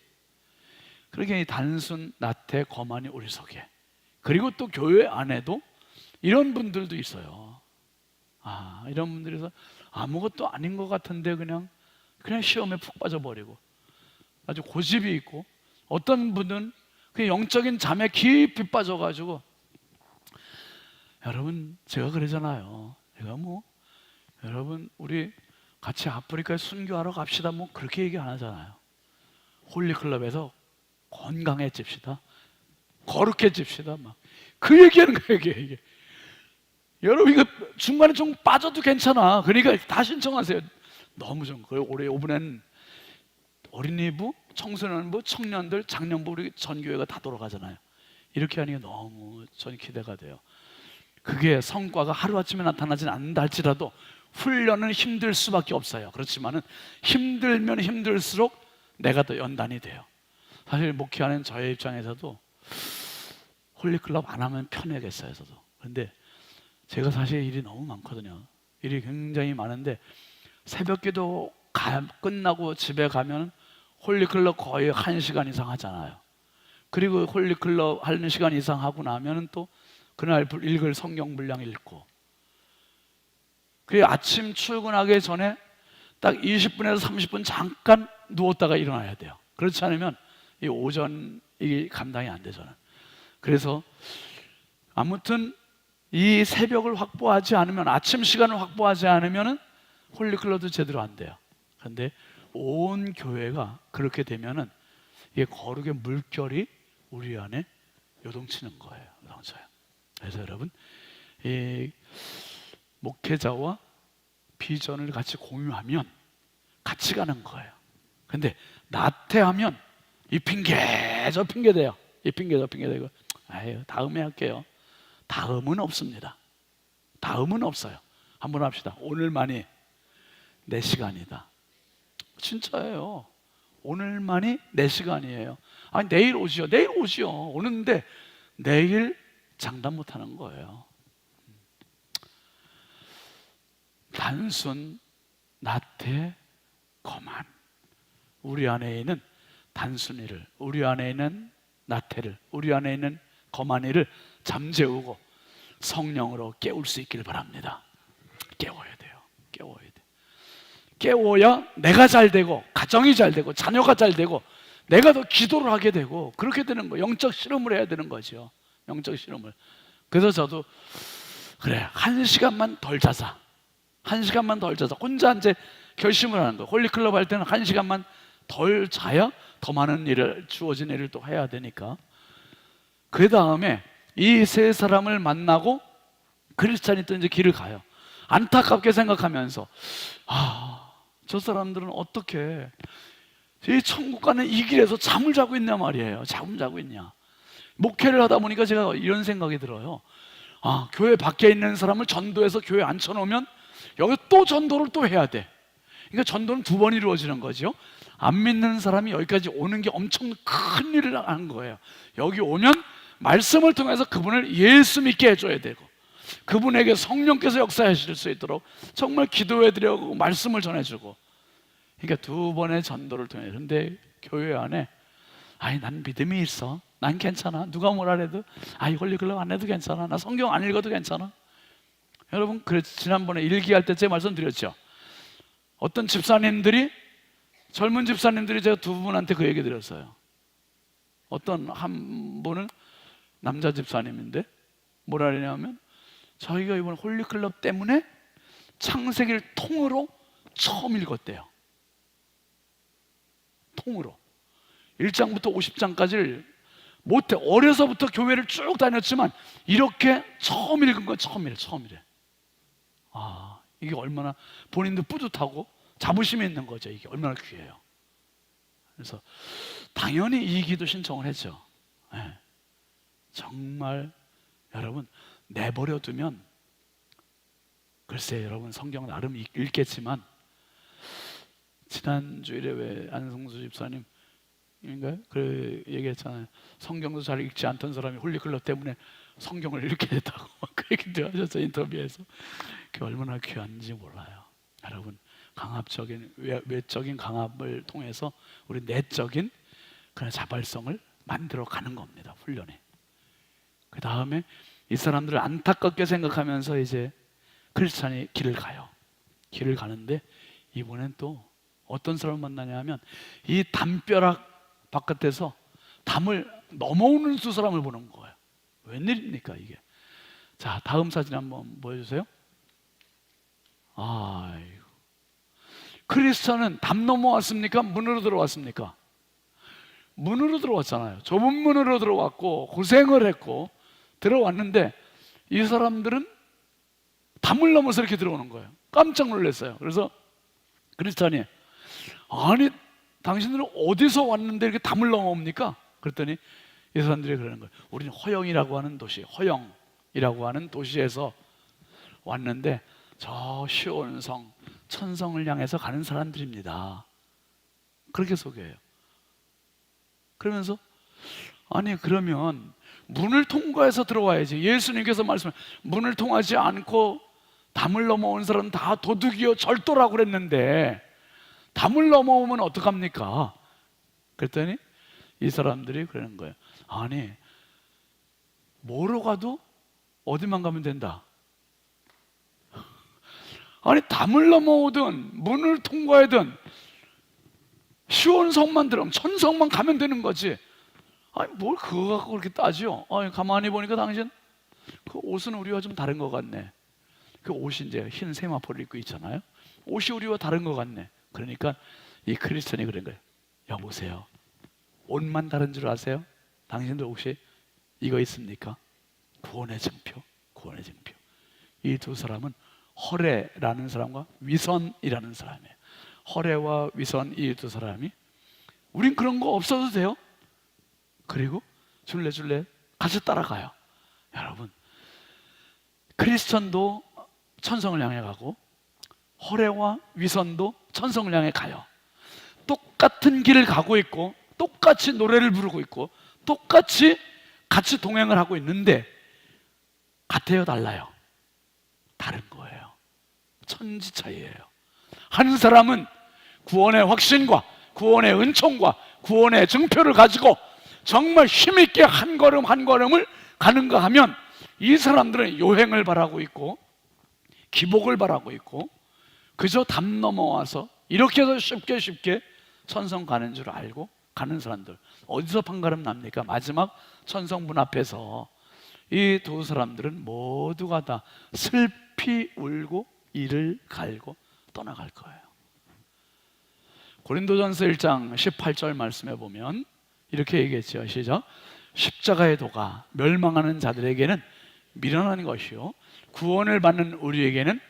그러게 단순, 나태, 거만이 우리 속에. 그리고 또 교회 안에도 이런 분들도 있어요. 이런 분들에서 아무것도 아닌 것 같은데 그냥 시험에 푹 빠져버리고 아주 고집이 있고, 어떤 분은 그 영적인 잠에 깊이 빠져가지고, 여러분 제가 그러잖아요. 제가 여러분 우리 같이 아프리카에 순교하러 갑시다 그렇게 얘기 안 하잖아요. 홀리클럽에서 건강해집시다, 거룩해집시다 그 얘기하는 거예요. 이게 여러분 이거 중간에 좀 빠져도 괜찮아. 그러니까 다 신청하세요. 너무 좀 올해 이번엔 어린이부, 청소년부, 청년들, 장년부 우리 전교회가 다 돌아가잖아요. 이렇게 하는 게 너무 전 기대가 돼요. 그게 성과가 하루아침에 나타나진 않는다 할지라도 훈련은 힘들 수밖에 없어요. 그렇지만은 힘들면 힘들수록 내가 더 연단이 돼요. 사실 목회하는 저의 입장에서도 홀리클럽 안 하면 편하겠어요, 저도. 그런데 제가 사실 일이 너무 많거든요. 일이 굉장히 많은데 새벽기도 끝나고 집에 가면 홀리클럽 거의 1시간 이상 하잖아요. 그리고 홀리클럽 하는 시간 이상 하고 나면은 또 그날 읽을 성경 분량 읽고, 그리고 아침 출근하기 전에 딱 20분에서 30분 잠깐 누웠다가 일어나야 돼요. 그렇지 않으면 이 오전 이 감당이 안 되잖아요. 그래서 아무튼 이 새벽을 확보하지 않으면, 아침 시간을 확보하지 않으면은 홀리클럽도 제대로 안 돼요. 그런데 온 교회가 그렇게 되면은 이게 거룩의 물결이 우리 안에 요동치는 거예요. 요동쳐요. 그래서 여러분, 이 목회자와 비전을 같이 공유하면 같이 가는 거예요. 근데 나태하면 이 핑계 저 핑계 대요. 이 핑계 저 핑계 대고, 아유 다음에 할게요. 다음은 없습니다. 다음은 없어요. 한번 합시다. 오늘만이 내 시간이다. 진짜예요. 오늘만이 내 시간이에요. 아니 내일 오시오. 내일 오시오. 오는데 내일 장담 못하는 거예요. 단순 나태 거만. 우리 안에 있는 단순이를, 우리 안에 있는 나태를, 우리 안에 있는 거만이를 잠재우고 성령으로 깨울 수 있길 바랍니다. 깨워야 돼요. 깨워야 돼. 깨워야 내가 잘 되고, 가정이 잘 되고, 자녀가 잘 되고, 내가 더 기도를 하게 되고, 그렇게 되는 거예요. 영적 실험을 해야 되는 거죠. 영적 실험을. 그래서 저도 그래, 1시간만 덜 자자. 1시간만 덜 자자. 혼자 이제 결심을 하는 거예요. 홀리클럽 할 때는 1시간만 덜 자야 더 많은 일을, 주어진 일을 또 해야 되니까. 그 다음에 이 세 사람을 만나고 크리스찬이 또 이제 길을 가요. 안타깝게 생각하면서, 저 사람들은 어떻게 이 천국 가는 이 길에서 잠을 자고 있냐 말이에요. 잠을 자고 있냐. 목회를 하다 보니까 제가 이런 생각이 들어요. 교회 밖에 있는 사람을 전도해서 교회에 앉혀놓으면 여기 또 전도를 또 해야 돼. 그러니까 전도는 2번 이루어지는 거죠. 안 믿는 사람이 여기까지 오는 게 엄청 큰 일을 하는 거예요. 여기 오면 말씀을 통해서 그분을 예수 믿게 해줘야 되고, 그분에게 성령께서 역사하실 수 있도록 정말 기도해드리고 말씀을 전해주고. 그러니까 2번의 전도를 통해. 그런데 교회 안에 난 믿음이 있어, 난 괜찮아, 누가 뭐라 해도 홀리클럽 안 해도 괜찮아, 나 성경 안 읽어도 괜찮아. 여러분, 그래서 지난번에 일기할 때 제가 말씀드렸죠. 어떤 집사님들이, 젊은 집사님들이 제가 2분한테 그 얘기 드렸어요. 어떤 한 분은 남자 집사님인데 뭐라 그러냐면, 저희가 이번 홀리클럽 때문에 창세기를 통으로 처음 읽었대요. 통으로 1장부터 50장까지를 못해. 어려서부터 교회를 쭉 다녔지만 이렇게 처음 읽은 건 처음이래. 이게 얼마나 본인도 뿌듯하고 자부심이 있는 거죠. 이게 얼마나 귀해요. 그래서 당연히 이 기도 신청을 했죠. 정말 여러분, 내버려 두면, 글쎄 여러분, 성경 나름 읽겠지만, 지난주일에 왜 안성수 집사님인가요? 그 얘기했잖아요. 성경도 잘 읽지 않던 사람이 홀리클럽 때문에 성경을 읽게 됐다고 그 얘기도 하셨어요, 인터뷰에서. 그게 얼마나 귀한지 몰라요. 여러분, 강압적인, 외적인 강압을 통해서 우리 내적인 그런 자발성을 만들어 가는 겁니다, 훈련이. 그 다음에 이 사람들을 안타깝게 생각하면서 이제 크리스찬이 길을 가요. 길을 가는데 이번엔 또 어떤 사람을 만나냐 하면, 이 담벼락 바깥에서 담을 넘어오는 2사람을 보는 거예요. 웬일입니까 이게? 자, 다음 사진 한번 보여주세요. 아이고, 크리스찬은 담 넘어왔습니까? 문으로 들어왔습니까? 문으로 들어왔잖아요. 좁은 문으로 들어왔고 고생을 했고 들어왔는데, 이 사람들은 담을 넘어서 이렇게 들어오는 거예요. 깜짝 놀랐어요. 그래서 크리스찬이, 당신들은 어디서 왔는데 이렇게 담을 넘어옵니까? 그랬더니 이 사람들이 그러는 거예요. 우리는 허영이라고 하는 도시, 허영이라고 시온이라고 하는 도시에서 왔는데 저 시온성 천성을 향해서 가는 사람들입니다. 그렇게 소개해요. 그러면서 아니 그러면 문을 통과해서 들어와야지. 예수님께서 말씀을 문을 통하지 않고 담을 넘어온 사람은 다 도둑이요 절도라고 그랬는데 담을 넘어오면 어떡합니까? 그랬더니 이 사람들이 그러는 거예요. 아니 뭐로 가도 어디만 가면 된다. 아니 담을 넘어오든 문을 통과하든 시온성만 들어오면 천성만 가면 되는 거지. 아니 뭘 그거 갖고 그렇게 따지요? 아니 가만히 보니까 당신 그 옷은 우리와 좀 다른 것 같네. 그 옷이 이제 흰 세마포를 입고 있잖아요. 옷이 우리와 다른 것 같네. 그러니까 이 크리스천이 그런 거예요. 여보세요, 옷만 다른 줄 아세요? 당신들 혹시 이거 있습니까? 구원의 증표, 구원의 증표. 이 두 사람은 허레라는 사람과 위선이라는 사람이에요. 허레와 위선, 이 두 사람이 우린 그런 거 없어도 돼요. 그리고 줄레줄레 같이 따라가요. 여러분, 크리스천도 천성을 향해 가고 허레와 위선도 천성을 향해 가요. 똑같은 길을 가고 있고 똑같이 노래를 부르고 있고 똑같이 같이 동행을 하고 있는데 같아요, 달라요? 다른 거예요. 천지 차이예요. 한 사람은 구원의 확신과 구원의 은총과 구원의 증표를 가지고 정말 힘있게 한 걸음 한 걸음을 가는가 하면 이 사람들은 요행을 바라고 있고 기복을 바라고 있고 그저 담 넘어와서 이렇게 해서 쉽게 천성 가는 줄 알고 가는 사람들. 어디서 판가름 납니까? 마지막 천성문 앞에서 이 두 사람들은 모두가 다 슬피 울고 이를 갈고 떠나갈 거예요. 고린도전서 1장 18절 말씀에 보면 이렇게 얘기했죠. 시작. 십자가의 도가 멸망하는 자들에게는 미련한 것이요 구원을 받는 우리에게는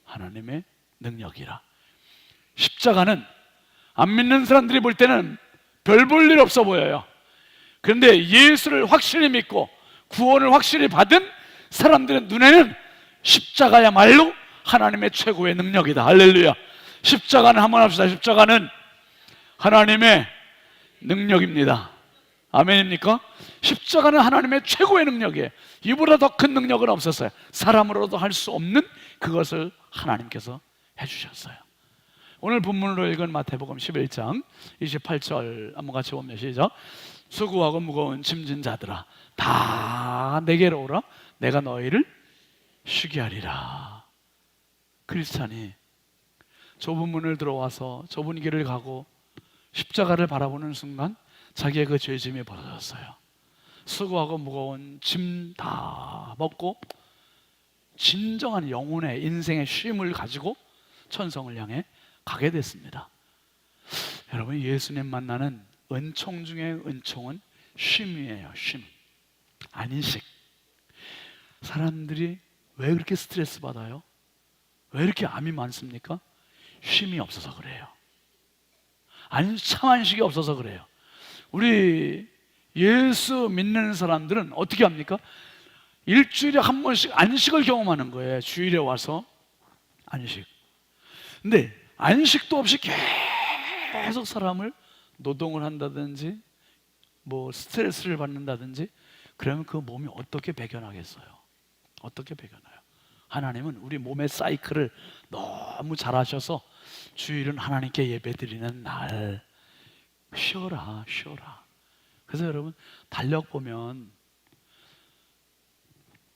하나님의 능력이라. 십자가는 안 믿는 사람들이 볼 때는 별 볼 일 없어 보여요. 그런데 예수를 확실히 믿고 구원을 확실히 받은 사람들의 눈에는 십자가야말로 하나님의 최고의 능력이다. 할렐루야. 십자가는 한번 합시다. 십자가는 하나님의 능력입니다. 아멘입니까? 십자가는 하나님의 최고의 능력이에요. 이보다 더 큰 능력은 없었어요. 사람으로도 할 수 없는 그것을 하나님께서 해주셨어요. 오늘 본문으로 읽은 마태복음 11장 28절 한번 같이 보면 시작. 수고하고 무거운 짐진 자들아 다 내게로 오라. 내가 너희를 쉬게 하리라. 크리스찬이 좁은 문을 들어와서 좁은 길을 가고 십자가를 바라보는 순간 자기의 그 죄짐이 벌어졌어요. 수고하고 무거운 짐 다 벗고 진정한 영혼의 인생의 쉼을 가지고 천성을 향해 가게 됐습니다. 여러분, 예수님 만나는 은총 중에 은총은 쉼이에요. 쉼, 안식. 사람들이 왜 그렇게 스트레스 받아요? 왜 이렇게 암이 많습니까? 쉼이 없어서 그래요. 아니, 참 안식이 없어서 그래요. 우리 예수 믿는 사람들은 어떻게 합니까? 일주일에 한 번씩 안식을 경험하는 거예요. 주일에 와서 안식. 근데 안식도 없이 계속 사람을 노동을 한다든지 뭐 스트레스를 받는다든지 그러면 그 몸이 어떻게 배겨나겠어요? 어떻게 배겨나요? 하나님은 우리 몸의 사이클을 너무 잘 아셔서 주일은 하나님께 예배드리는 날, 쉬어라. 그래서 여러분, 달력 보면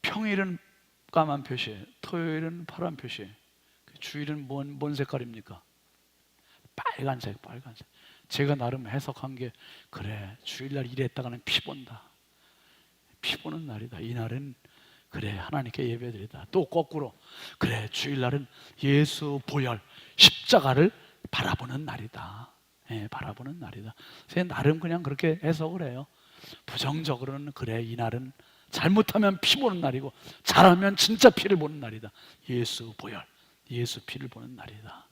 평일은 까만 표시, 토요일은 파란 표시, 주일은 뭔 색깔입니까? 빨간색. 제가 나름 해석한 게, 그래, 주일날 일했다가는 피 본다. 피 보는 날이다. 이 날은 그래, 하나님께 예배드리다. 또 거꾸로, 그래, 주일날은 예수 보혈 십자가를 바라보는 날이다. 예, 바라보는 날이다. 제 나름 그냥 그렇게 해석을 해요. 부정적으로는 그래, 이 날은 잘못하면 피 보는 날이고 잘하면 진짜 피를 보는 날이다. 예수 보혈, 예수 피를 보는 날이다.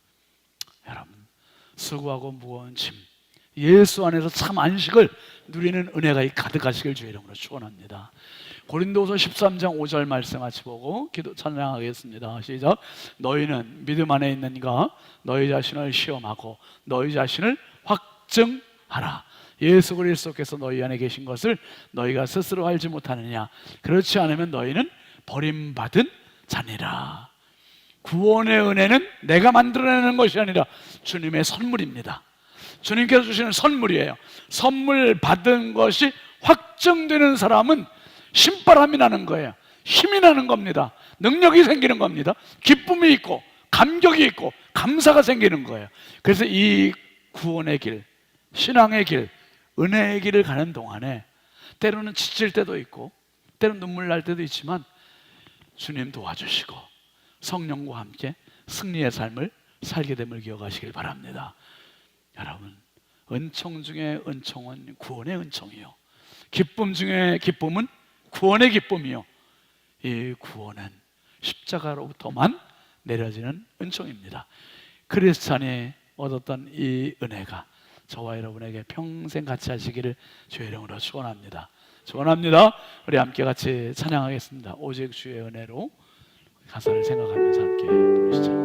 여러분, 수고하고 무거운 짐, 예수 안에서 참 안식을 누리는 은혜가 가득하시길 주의 이름으로 축원합니다. 고린도후서 13장 5절 말씀 같이 보고 기도 찬양하겠습니다. 시작. 너희는 믿음 안에 있는가? 너희 자신을 시험하고 너희 자신을 확증하라. 예수 그리스도께서 너희 안에 계신 것을 너희가 스스로 알지 못하느냐? 그렇지 않으면 너희는 버림받은 자니라. 구원의 은혜는 내가 만들어내는 것이 아니라 주님의 선물입니다. 주님께서 주시는 선물이에요. 선물 받은 것이 확정되는 사람은 신바람이 나는 거예요. 힘이 나는 겁니다. 능력이 생기는 겁니다. 기쁨이 있고 감격이 있고 감사가 생기는 거예요. 그래서 이 구원의 길, 신앙의 길, 은혜의 길을 가는 동안에 때로는 지칠 때도 있고 때로는 눈물 날 때도 있지만 주님 도와주시고 성령과 함께 승리의 삶을 살게 됨을 기억하시길 바랍니다. 여러분, 은총 중에 은총은 구원의 은총이요, 기쁨 중에 기쁨은 구원의 기쁨이요, 이 구원은 십자가로부터만 내려지는 은총입니다. 크리스찬이 얻었던 이 은혜가 저와 여러분에게 평생 같이 하시기를 주의 이름으로 축원합니다. 축원합니다. 우리 함께 같이 찬양하겠습니다. 오직 주의 은혜로. 가사를 생각하면서 함께 부르시죠.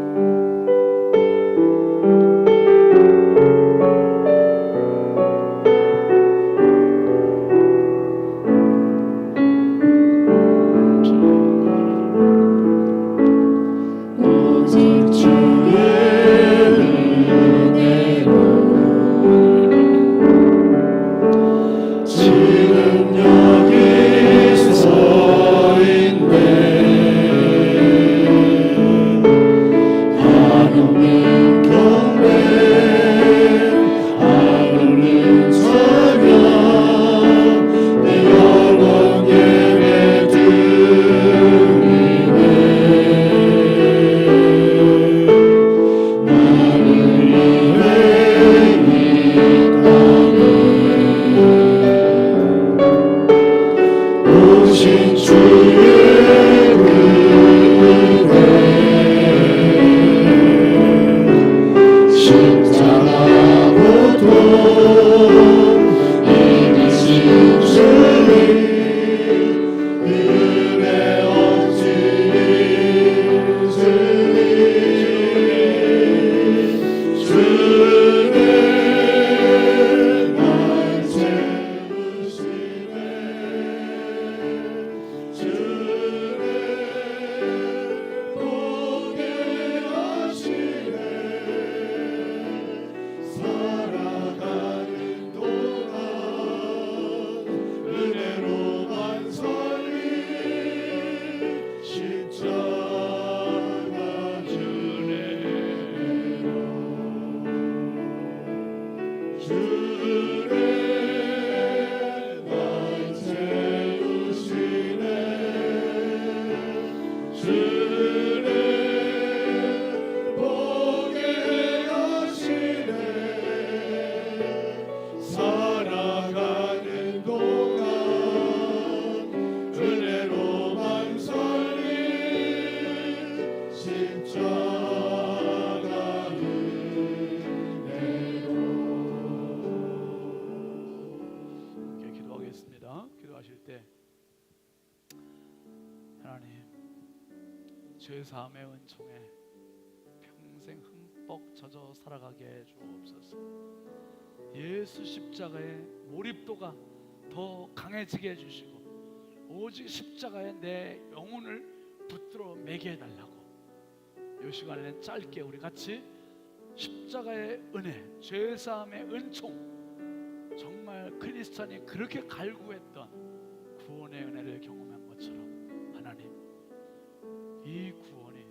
죄사함의 은총에 평생 흠뻑 젖어 살아가게 해 주옵소서. 예수 십자가의 몰입도가 더 강해지게 해주시고 오직 십자가에 내 영혼을 붙들어 매게 해달라고. 이 시간에는 짧게 우리 같이 십자가의 은혜, 죄사함의 은총, 정말 크리스찬이 그렇게 갈구했던 구원의 은혜를 경험한 것처럼 하나님, 이 구원이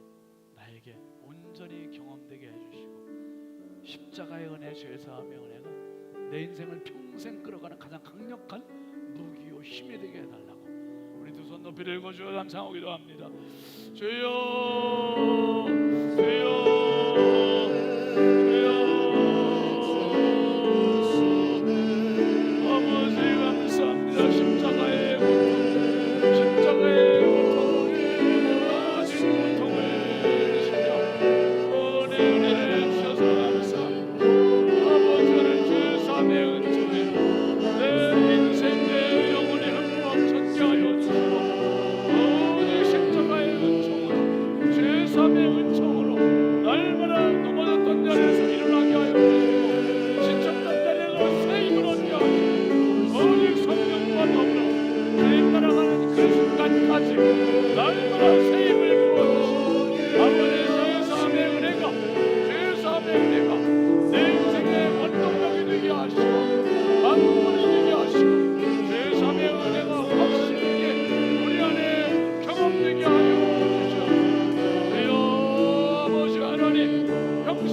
나에게 온전히 경험되게 해주시고 십자가의 은혜, 죄사함의 은혜가 내 인생을 평생 끌어가는 가장 강력한 무기요 힘이 되게 해달라고. 우리 두 손 높이 들고 주여 감사하고 기도합니다. 주여, 주여,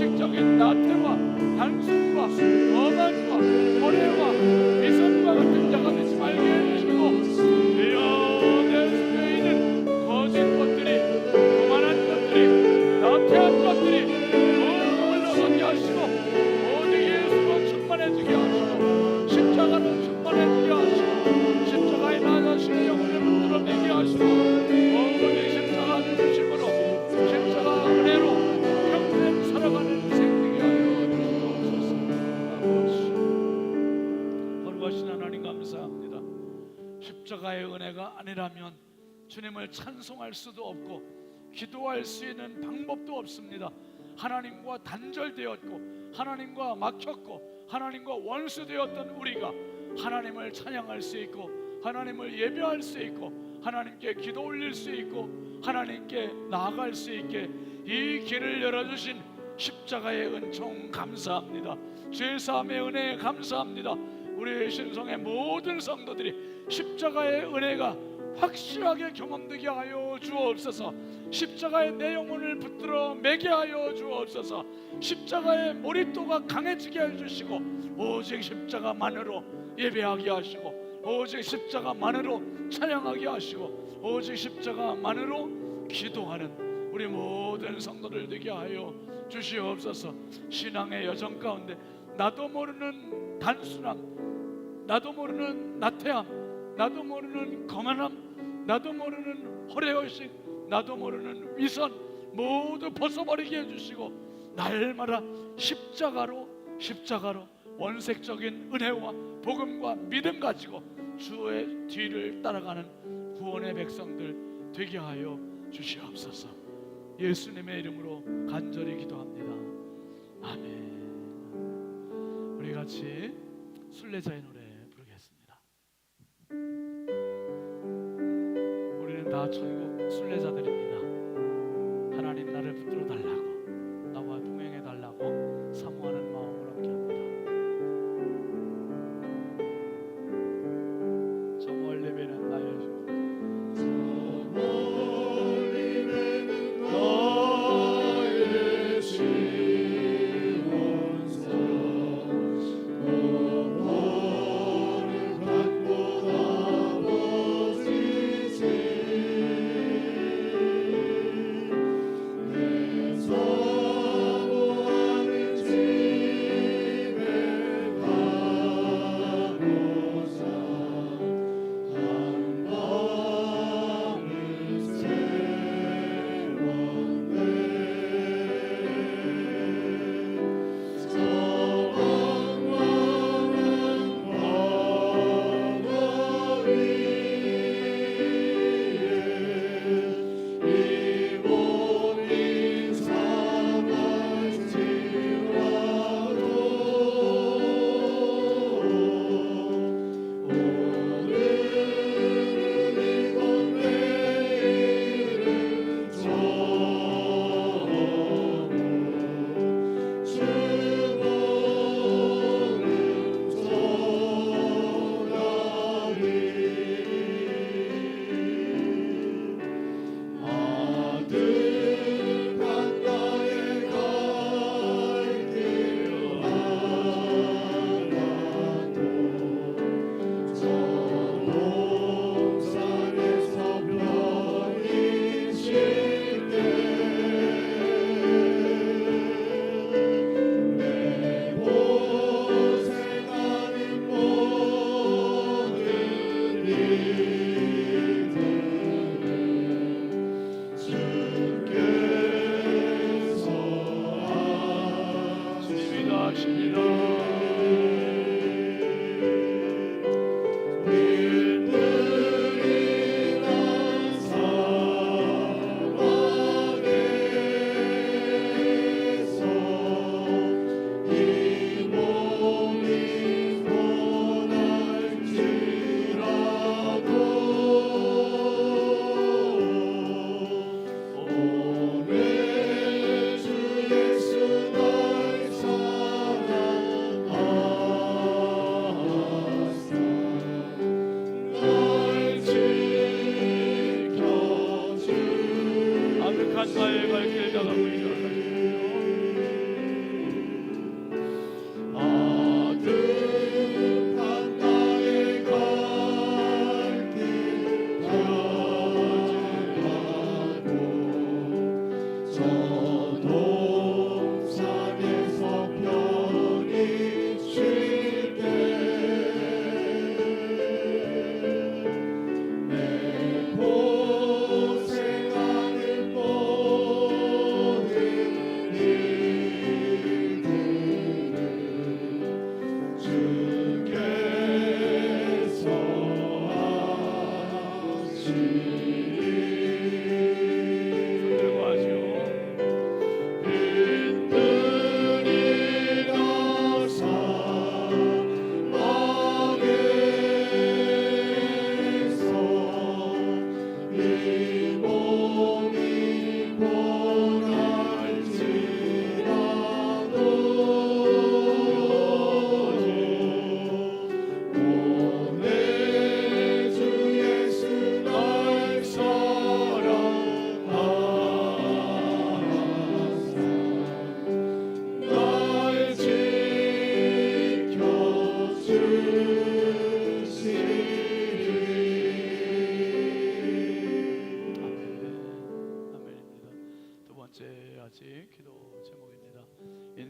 원칙적인 나태와 단순과 거만과 고래와 위선과 같은 자가 되지 말게 해주시고, 주여 내 속에 있는 거짓 것들이, 거만한 것들이, 나태한 것들이 모두 물러가게 하시고, 오직 예수로 충만해지게 하시고, 십자가로 충만해지게 하시고, 십자가에 나 자신의 영혼을 붙들어내게 하시고, 오직 십자가 중심으로, 십자가 은혜로 평생 살아가는 인생 되게 하여 주옵소서. 거룩하신 하나님 감사합니다. 십자가의 은혜가 아니라면 주님을 찬송할 수도 없고 기도할 수 있는 방법도 없습니다. 하나님과 단절되었고 하나님과 막혔고 하나님과 원수되었던 우리가 하나님을 찬양할 수 있고 하나님을 예배할 수 있고 하나님께 기도 올릴 수 있고 하나님께 나아갈 수 있게 이 길을 열어주신 십자가의 은총 감사합니다. 죄사함의 은혜 감사합니다. 우리 신성의 모든 성도들이 십자가의 은혜가 확실하게 경험되게 하여 주옵소서. 십자가의 내 영혼을 붙들어 매게 하여 주옵소서. 십자가의 몰입도가 강해지게 해주시고 오직 십자가만으로 예배하게 하시고 오직 십자가만으로 찬양하게 하시고 오직 십자가만으로 기도하는 우리 모든 성도들 되게 하여 주시옵소서. 신앙의 여정 가운데 나도 모르는 단순함, 나도 모르는 나태함, 나도 모르는 거만함, 나도 모르는 허례의식, 나도 모르는 위선 모두 벗어버리게 해주시고 날마다 십자가로 원색적인 은혜와 복음과 믿음 가지고 주의 뒤를 따라가는 구원의 백성들 되게 하여 주시옵소서. 예수님의 이름으로 간절히 기도합니다. 아멘. 우리 같이 순례자의 노래 부르겠습니다. 우리는 다 천국 순례자들입니다. 하나님 나를 붙들어 달라고, 나와 동행해 달라고 사모하는 마음을 함께 합니다. 저 멀리 배는 나의 주,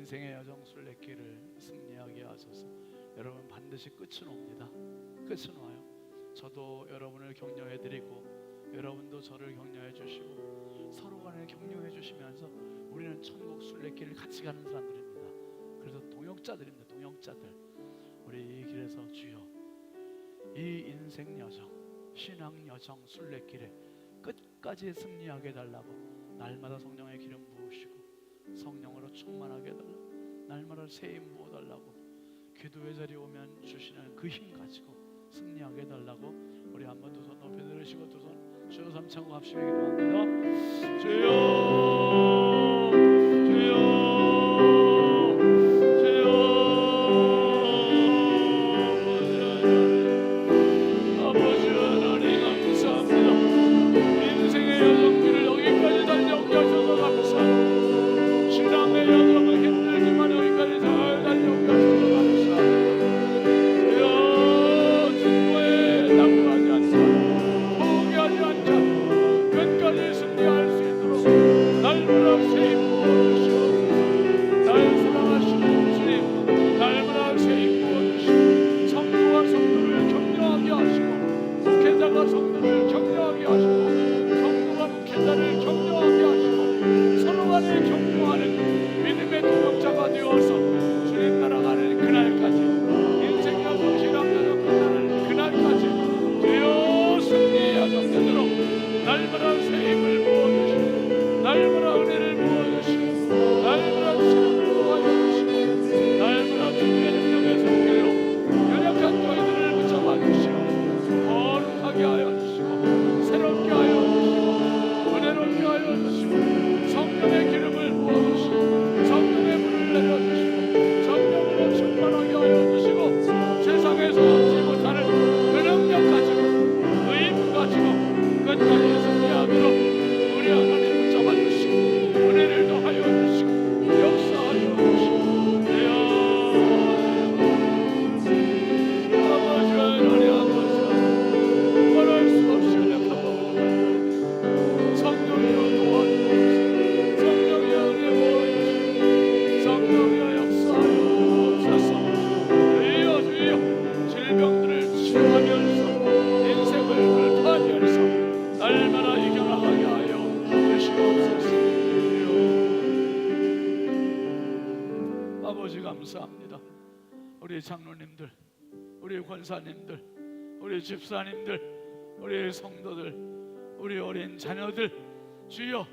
인생의 여정 순례길을 승리하게 하소서. 여러분 반드시 끝은 옵니다. 끝은 와요. 저도 여러분을 격려해드리고 여러분도 저를 격려해 주시고 서로 간에 격려해 주시면서 우리는 천국 순례길을 같이 가는 사람들입니다. 그래서 동역자들입니다. 동역자들. 우리 이 길에서 주여 이 인생 여정, 신앙 여정 순례길에 끝까지 승리하게 해달라고 날마다 성령의 기름 부으시고 성령으로 충만하게 해달라고 날마다 세임 부어달라고 기도의 자리에 오면 주시는 그 힘 가지고 승리하게 해달라고 우리 한번 두 손 높이 들으시고 두 손 주여 삼창고 합심에 기도합니다. 주여 주여 주여 아버지 하나님 감사합니다. 인생의 여정길을 여기까지 달려오게 하셔서 감사합니다. 신앙의 여정을 힘들지만 여기까지 잘 달려오게 하셔서 감사합니다. 주여 중고에 낙오하지 않자 포기하지 않자 끝까지 승리할 수 있도록 날마다 세임 부어주시옵소서. 날 사랑하시는 주님 날마다 세임 부어주시고 성도가 성도를 격려하게 하시고 목회자가 성도를 격려하게 하시고 성도가 목회자를 격려하게 하시고 서로 간에 격려하는 믿음의 동역자가 되어서 주님 따라가는 그날까지 인생 여정 신앙 여정 끝나는 그날까지 주여 승리의 여정되도록 날마다 새 힘을 부어주시고 날마다 은혜를 부어주시고 날마다 시간을 부어주시고 날마다 주님의 능력의 손길로 연약한 저희들을 붙잡아 주시고 거룩하게 하여 주시고 새롭게 하여 주시고 은혜롭게 하여 주시고 성령의 기름을 부어주시고 성령의 물을 내려주시고 성령으로 충만하게 하여 주시고 세상에서 얻지 못하는 그 능력 가지고 그 힘 가지고 끝까지 승리하도록 우리 하나님 붙잡아 주시고 은혜를 더하여 주시고 역사하여 주시고 주여 아버지 하나님 아버지 말할 수 없이 은혜 갚아보는 성령이여 도와주옵소서. 성령이여 은혜 부어주시고 성령이여 역사하여 주옵소서. 주여 주여 질병들을 치유하면서 인생을 불타하면서 날마다 이겨나가게 하여 주시옵소서. 아버지 감사합니다. 우리 장로님들, 우리 권사님들, 우리 집사님들, 우리 성도들, 우리 어린 자녀들 주여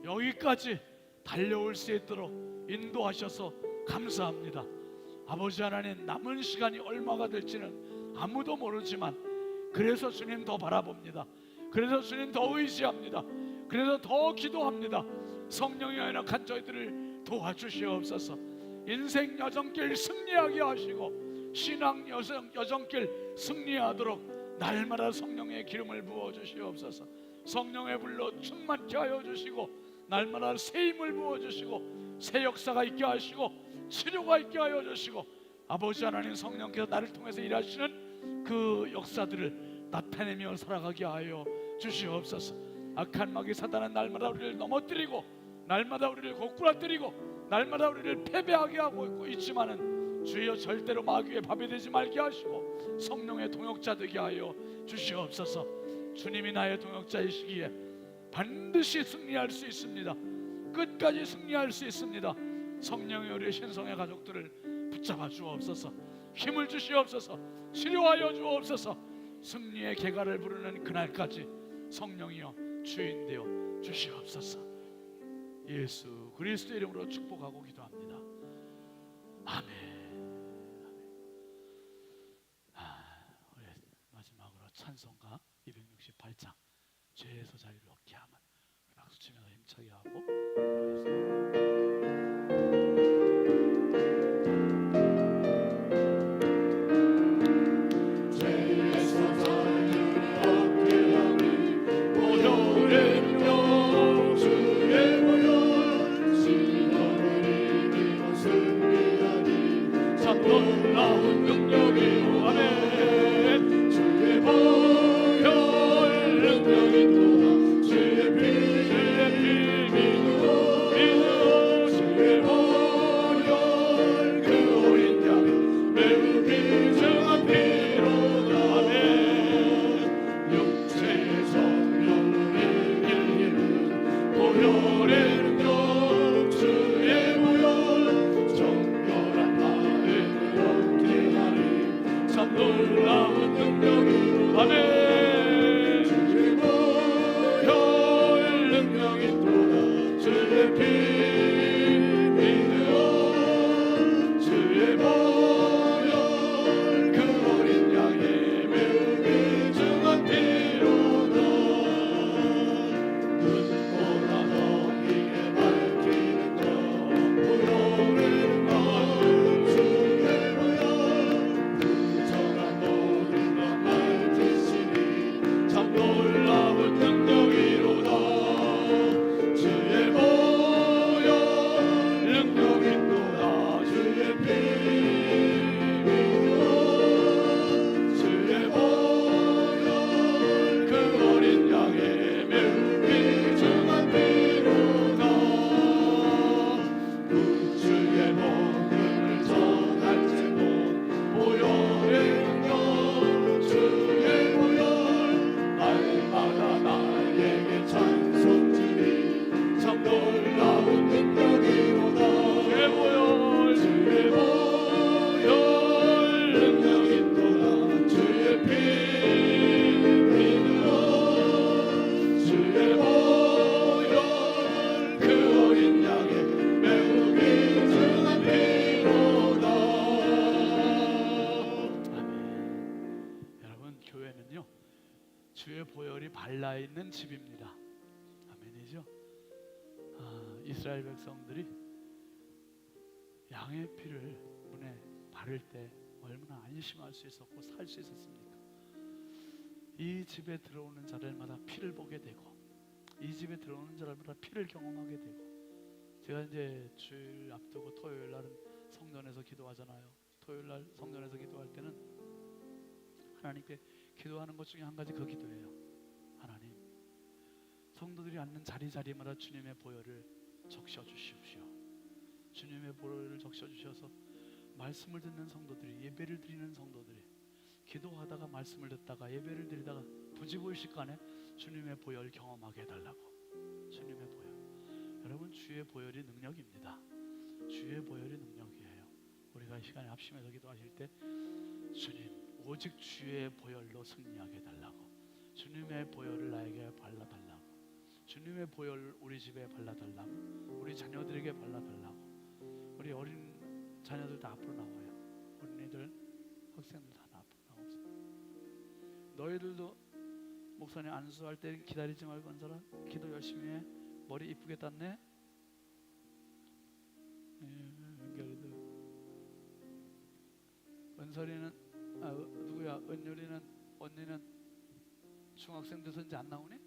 여기까지 달려올 수 있도록 인도하셔서 감사합니다. 아버지 하나님 남은 시간이 얼마가 될지는 아무도 모르지만 그래서 주님 더 바라봅니다. 그래서 주님 더 의지합니다. 그래서 더 기도합니다. 성령의 연약한 저희들을 도와주시옵소서. 인생 여정길 승리하게 하시고 신앙 여정길 승리하도록 날마다 성령의 기름을 부어주시옵소서. 성령의 불로 충만케 하여 주시고 날마다 새 힘을 부어주시고 새 역사가 있게 하시고 치료가 있게 하여 주시고 아버지 하나님 성령께서 나를 통해서 일하시는 그 역사들을 나타내며 살아가게 하여 주시옵소서. 악한 마귀 사단은 날마다 우리를 넘어뜨리고 날마다 우리를 고꾸라뜨리고 날마다 우리를 패배하게 하고 있지만은 주여 절대로 마귀의 밥이 되지 말게 하시고 성령의 동역자 되게 하여 주시옵소서. 주님이 나의 동역자이시기에 반드시 승리할 수 있습니다. 끝까지 승리할 수 있습니다. 성령의 우리 신성의 가족들을 붙잡아 주옵소서. 힘을 주시옵소서. 치료하여 주옵소서. 승리의 개가를 부르는 그날까지 성령이여 주인 되어 주시옵소서. 예수 그리스도 이름으로 축복하고 기도합니다. 아멘. 우리 마지막으로 찬송가 268장 죄에서 자유를 얻게 함은 박수치면서 힘차게 하고 놀라운 능력이요 아멘. 주의 보혈 능력이 또한 주의 피 믿어 주의 보혈 달라 있는 집입니다. 아멘이죠. 이스라엘 백성들이 양의 피를 문에 바를 때 얼마나 안심할 수 있었고 살 수 있었습니까? 이 집에 들어오는 자들마다 피를 보게 되고 이 집에 들어오는 자들마다 피를 경험하게 되고, 제가 이제 주일 앞두고 토요일 날은 성전에서 기도하잖아요. 토요일 날 성전에서 기도할 때는 하나님께 기도하는 것 중에 한 가지 그 기도예요. 하나님, 성도들이 앉는 자리마다 주님의 보혈을 적셔 주시옵시오. 주님의 보혈을 적셔 주셔서 말씀을 듣는 성도들이, 예배를 드리는 성도들이 기도하다가 말씀을 듣다가 예배를 드리다가 부지불식간에 주님의 보혈 경험하게 해달라고. 주님의 보혈, 여러분, 주의 보혈이 능력입니다. 주의 보혈이 능력이에요. 우리가 이 시간에 합심해서 기도하실 때 주님, 오직 주의 보혈로 승리하게 해달라고. 주님의 보혈을 나에게 발라달라고. 주님의 보혈 우리 집에 발라달라고. 우리 자녀들에게 발라달라고. 우리 어린 자녀들 다 앞으로 나와요. 어린이들, 학생들 다 앞으로 나오세요. 너희들도 목사님 안수할 때 기다리지 말고 한 사람 기도 열심히 해. 머리 이쁘게 땄네. 은결이도. 은설이는 누구야? 은율이는, 언니는 중학생 돼서 이제 안 나오니?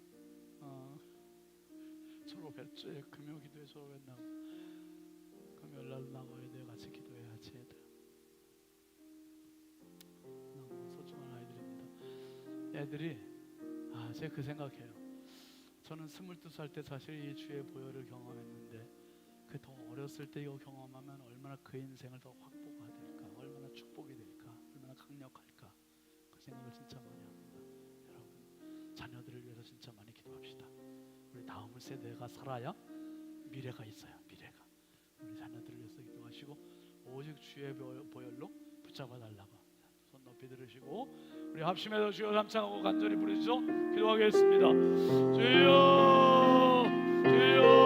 졸업했지. 금요기도에 졸업했나고. 금요일날 나와야 돼. 같이 기도해야지. 애들 너무 소중한 아이들입니다. 애들이 제가 그 생각해요. 저는 22살 때 사실 이 주의 보혈을 경험했는데 그 더 어렸을 때 이거 경험하면 얼마나 그 인생을 더 확보가 될까, 얼마나 축복이 될까, 얼마나 강력할까, 그 생각을 진짜 많이 합니다. 여러분, 자녀들을 위해서 진짜 많이 기도합시다. 우리 다음 세대가 살아야 미래가 있어요. 미래가. 우리 자녀들을 위해서 기도하시고 오직 주의 보혈로 붙잡아 달라고. 손 높이 들으시고 우리 합심해서 주여 삼창하고 간절히 부르시죠. 기도하겠습니다. 주여, 주여.